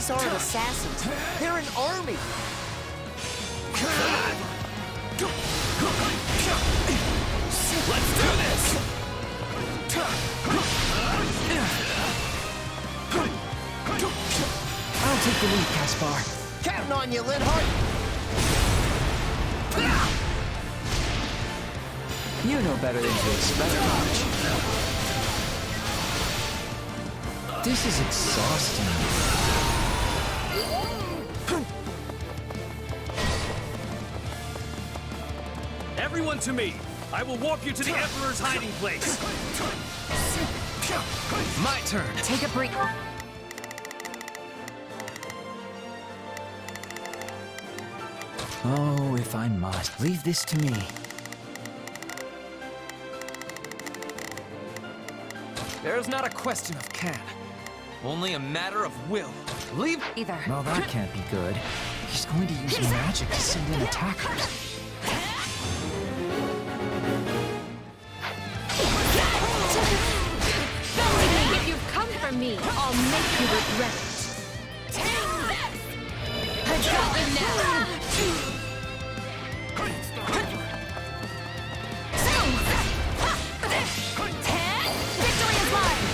These aren't assassins. They're an army. Let's do this! I'll take the lead, Caspar. Counting on you, Linhardt. You know better than to expect much. This is exhausting. Everyone to me! I will walk you to the Emperor's hiding place! My turn! Take a break. Oh, if I must. Leave this to me. There's not a question of can. Only a matter of will. Leave either. Well, that can't be good. He's going to use magic to send in attackers. If you've come for me, I'll make you regret it. I got you now! Victory is mine!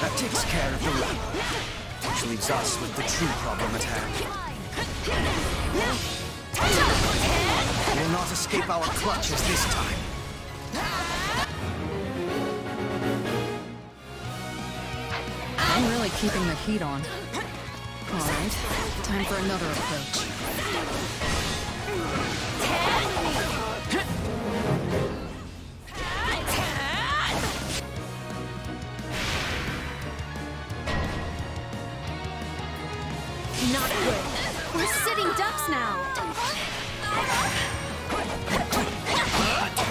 That takes care of the one. Which leaves us with the true problem at hand. Will not escape our clutches this time. I'm really keeping the heat on. All right, time for another approach. Not good. We're sitting ducks now.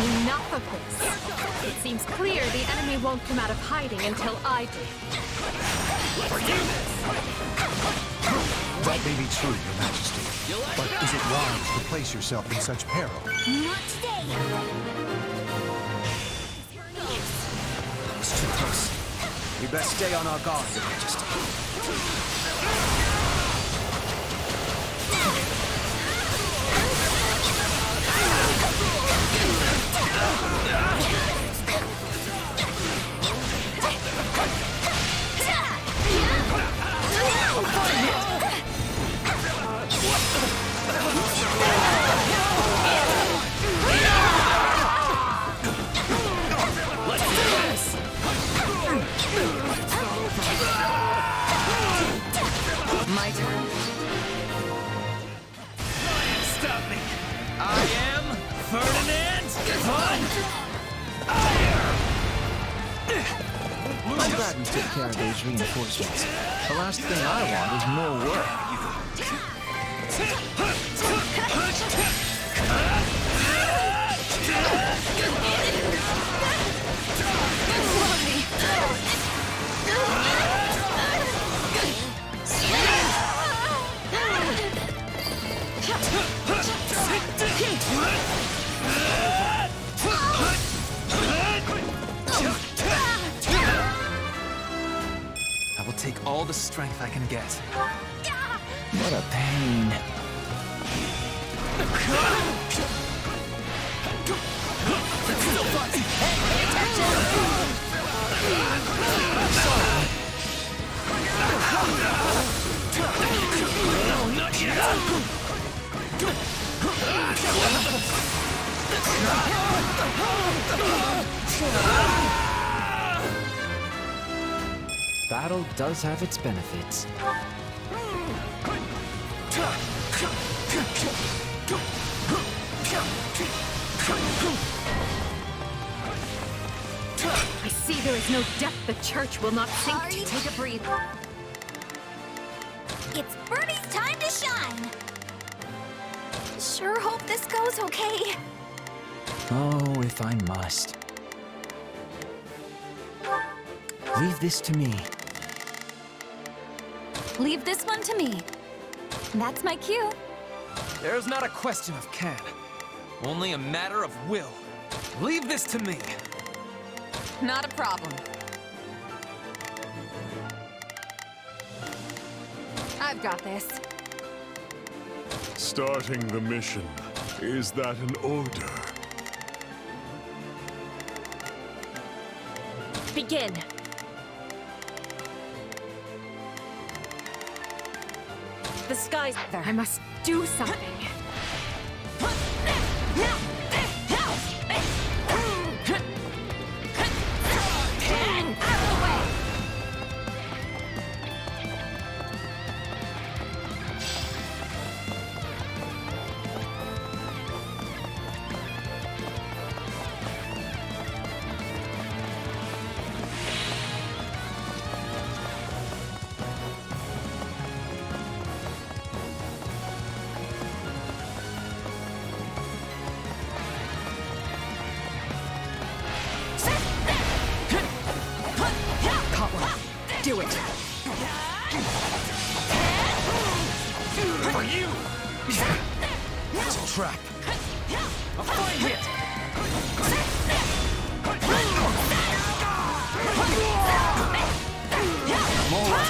Enough of this. It seems clear the enemy won't come out of hiding until I do. That may be true, Your Majesty. But is it wise to place yourself in such peril? Not today! That was too close. We best stay on our guard, Your Majesty. My turn. Stop me! I am Ferdinand von I'm glad we took care of those reinforcements. The last thing I want is more work. I will take all the strength I can get. What a pain. Not yet! Battle does have its benefits. I see there is no depth the church will not sink to. Take a breather. It's Birdie's time to shine! Sure hope this goes okay. Oh, if I must. Leave this to me. Leave this one to me. That's my cue. There's not a question of can. Only a matter of will. Leave this to me. Not a problem. I've got this. Starting the mission. Is that an order? Begin. The skies there. I must do something. Do it. For you! It's a trap. A fine hit! I'm all right.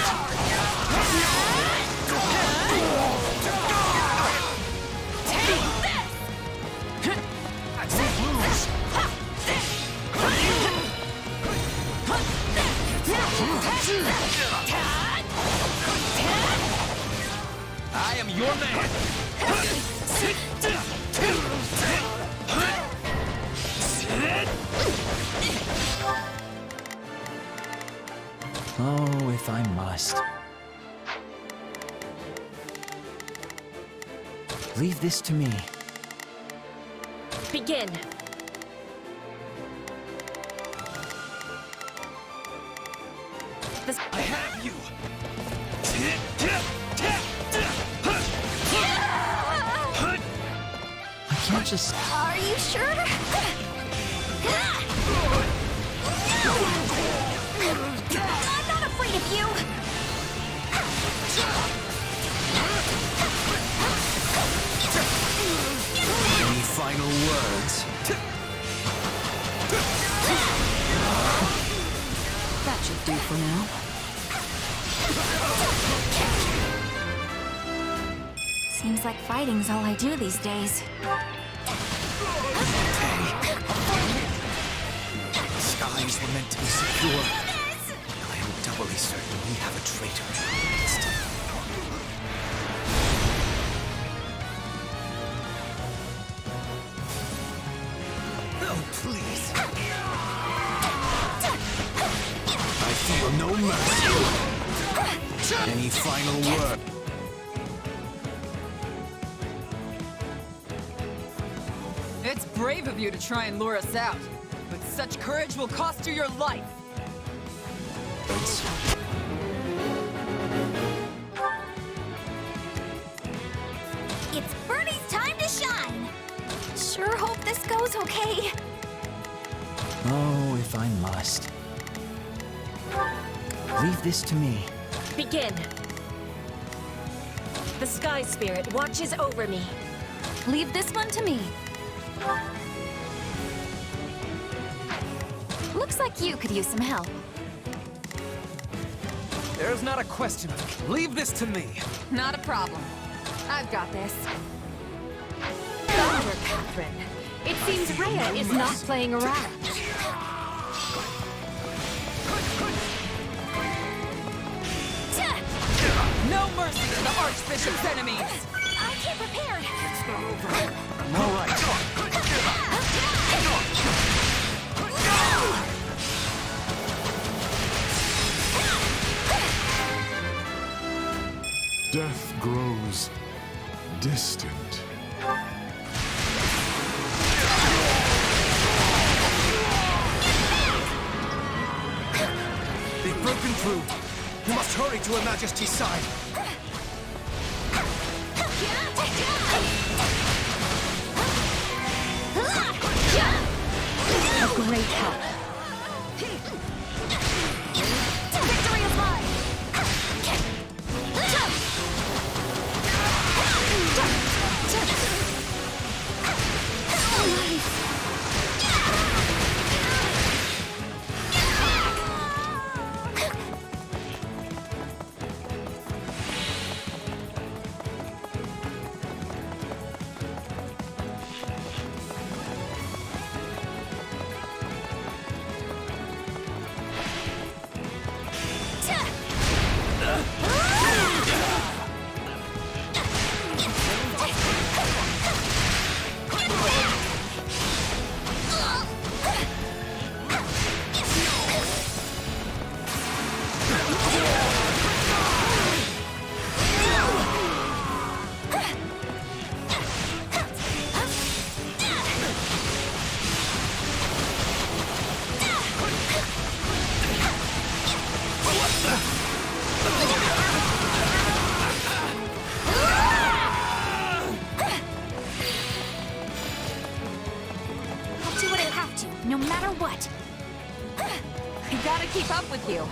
I am your man! Oh, if I must. Leave this to me. Begin. I have you! I can't just... Are you sure? I'm not afraid of you! Any final words? That should do for now. Seems like fighting's all I do these days. Skies were meant to be secure. I am doubly certain we have a traitor in our midst. Oh, please. I feel no mercy. Any final word? It's brave of you to try and lure us out, but such courage will cost you your life. It's Birdie's time to shine! Sure hope this goes okay. Oh, if I must. Leave this to me. Begin. The Sky Spirit watches over me. Leave this one to me. Looks like you could use some help. There's not a question of it. Leave this to me. Not a problem. I've got this. Onward, Catherine. It seems Rhea is not playing around. No mercy to the Archbishop's enemies! I came prepared! I'm all right. Death grows distant. They've broken through. You must hurry to Her Majesty's side. A great help. Victory is mine! keep up with you.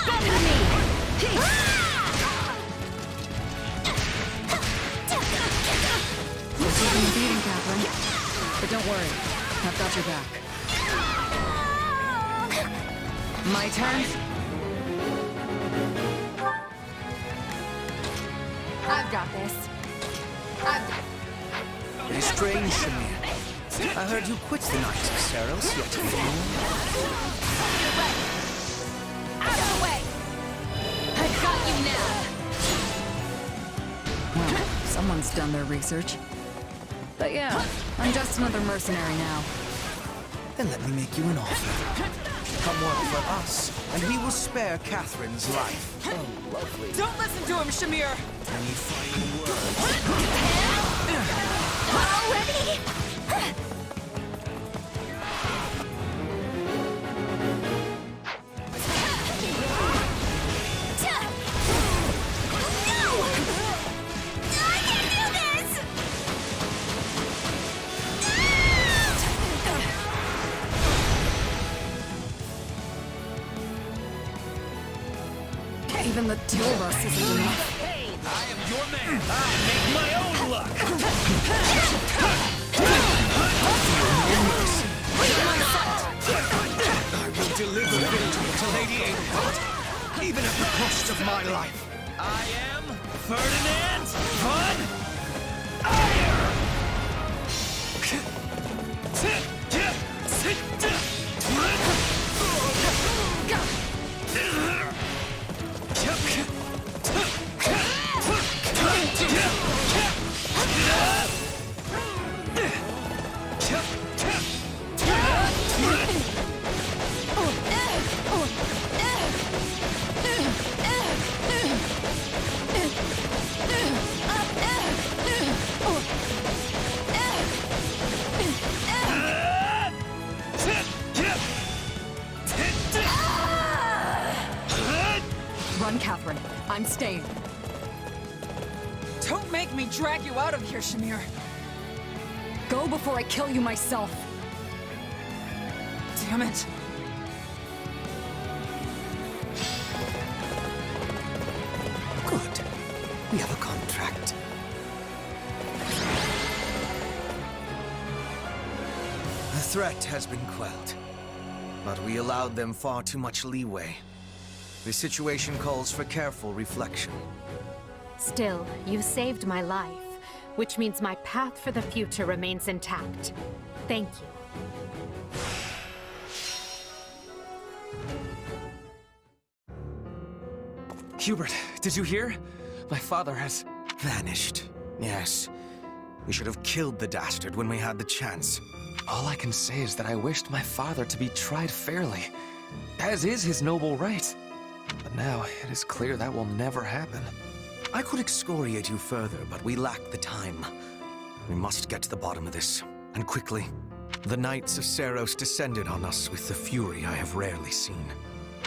Bend to me! You're taking a beating, Catherine. But don't worry, I've got your back. My turn? I've got this. It is strange, Shamir. I heard you quit the Knights of Seros yet again. Out of the way! I've got you now! Well, someone's done their research. But yeah, I'm just another mercenary now. Then let me make you an offer. Come work for us, and we will spare Catherine's life. Oh, lovely. Don't listen to him, Shamir! Any final words? Already? Even the two of us isn't enough. I am your man. I make my own luck. I will deliver victory to Lady Edelgard, even at the cost of my life. I am Ferdinand von Run, Catherine. I'm staying. Don't make me drag you out of here, Shamir. Go before I kill you myself. Damn it. Good. We have a contract. The threat has been quelled, but we allowed them far too much leeway. The situation calls for careful reflection. Still, you saved my life, which means my path for the future remains intact. Thank you. Hubert, did you hear? My father has... vanished. Yes. We should have killed the dastard when we had the chance. All I can say is that I wished my father to be tried fairly, as is his noble right. But now, it is clear that will never happen. I could excoriate you further, but we lack the time. We must get to the bottom of this, and quickly. The Knights of Seros descended on us with the fury I have rarely seen.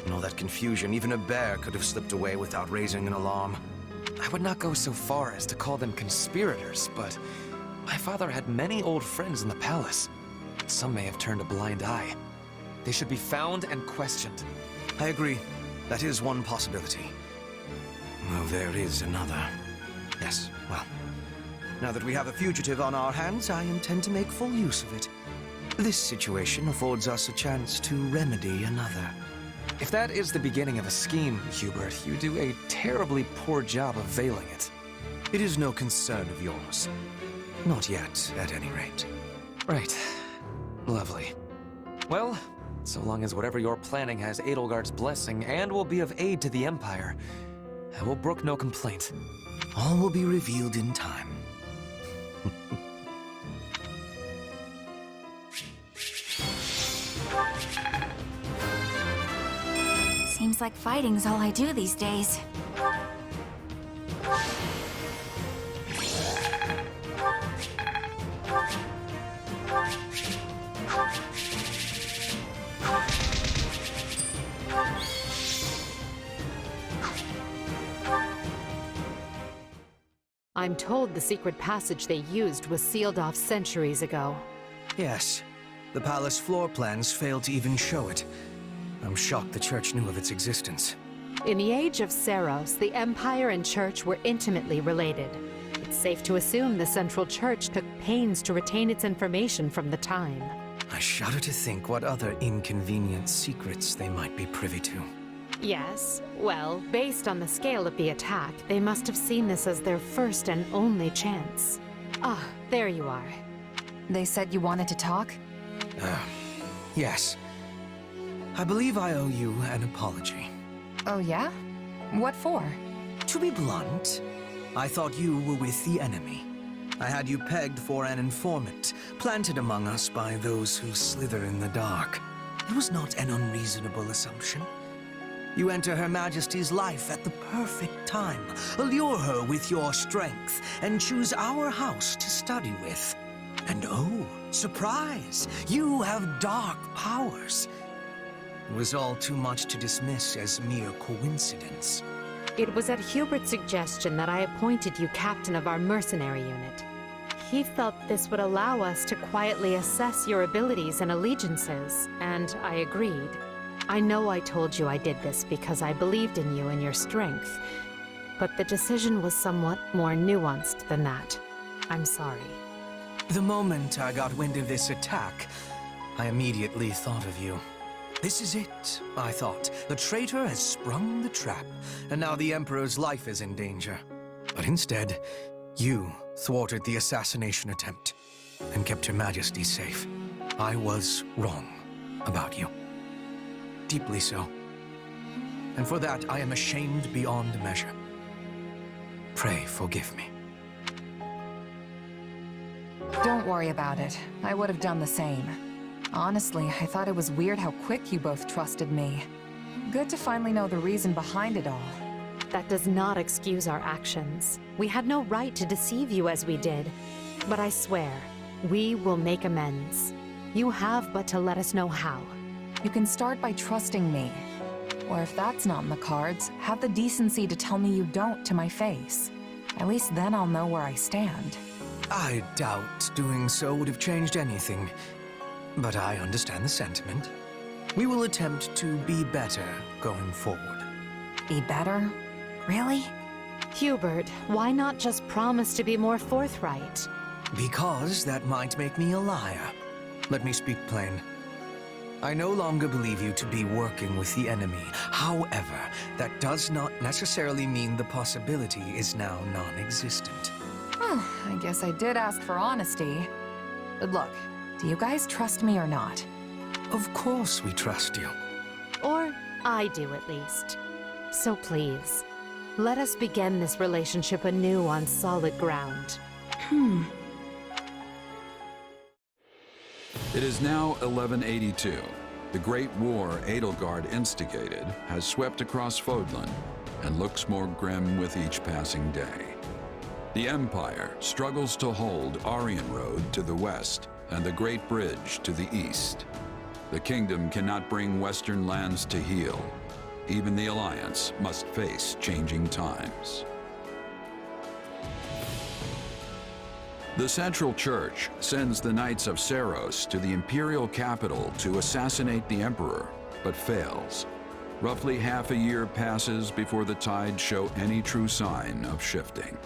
In all that confusion, even a bear could have slipped away without raising an alarm. I would not go so far as to call them conspirators, but my father had many old friends in the palace. Some may have turned a blind eye. They should be found and questioned. I agree. That is one possibility. Though there is another. Yes, well, now that we have a fugitive on our hands, I intend to make full use of it. This situation affords us a chance to remedy another. If that is the beginning of a scheme, Hubert, you do a terribly poor job of veiling it. It is no concern of yours. Not yet, at any rate. Right. Lovely. Well, so long as whatever you're planning has Edelgard's blessing and will be of aid to the Empire, I will brook no complaint. All will be revealed in time. Seems like fighting's all I do these days. I'm told the secret passage they used was sealed off centuries ago. Yes, The palace floor plans fail to even show it. I'm shocked the church knew of its existence. In the age of Seros, the Empire and Church were intimately related. It's safe to assume the Central Church took pains to retain its information from the time. I shudder to think what other inconvenient secrets they might be privy to. Yes, well, based on the scale of the attack, they must have seen this as their first and only chance. Ah, there you are. They said you wanted to talk? Yes. I believe I owe you an apology. Oh yeah? What for? To be blunt, I thought you were with the enemy. I had you pegged for an informant, planted among us by those who slither in the dark. It was not an unreasonable assumption. You enter Her Majesty's life at the perfect time, allure her with your strength, and choose our house to study with. And oh, surprise! You have dark powers. It was all too much to dismiss as mere coincidence. It was at Hubert's suggestion that I appointed you captain of our mercenary unit. He felt this would allow us to quietly assess your abilities and allegiances, and I agreed. I know I told you I did this because I believed in you and your strength, but the decision was somewhat more nuanced than that. I'm sorry. The moment I got wind of this attack, I immediately thought of you. This is it, I thought. The traitor has sprung the trap, and now the Emperor's life is in danger. But instead, you thwarted the assassination attempt and kept Her Majesty safe. I was wrong about you. Deeply so. And for that, I am ashamed beyond measure. Pray forgive me. Don't worry about it. I would have done the same. Honestly, I thought it was weird how quick you both trusted me. Good to finally know the reason behind it all. That does not excuse our actions. We had no right to deceive you as we did. But I swear, we will make amends. You have but to let us know how. You can start by trusting me. Or if that's not in the cards, have the decency to tell me you don't to my face. At least then I'll know where I stand. I doubt doing so would have changed anything. But I understand the sentiment. We will attempt to be better going forward. Be better? Really? Hubert, why not just promise to be more forthright? Because that might make me a liar. Let me speak plain. I no longer believe you to be working with the enemy. However, that does not necessarily mean the possibility is now non-existent. Well, I guess I did ask for honesty. But look, do you guys trust me or not? Of course we trust you. Or I do at least. So please, let us begin this relationship anew on solid ground. It is now 1182. The great war Edelgard instigated has swept across Fódlan and looks more grim with each passing day. The Empire struggles to hold Aryan Road to the west and the Great Bridge to the east. The kingdom cannot bring western lands to heal. Even the Alliance must face changing times. The Central Church sends the Knights of Seros to the imperial capital to assassinate the Emperor, but fails. Roughly half a year passes before the tides show any true sign of shifting.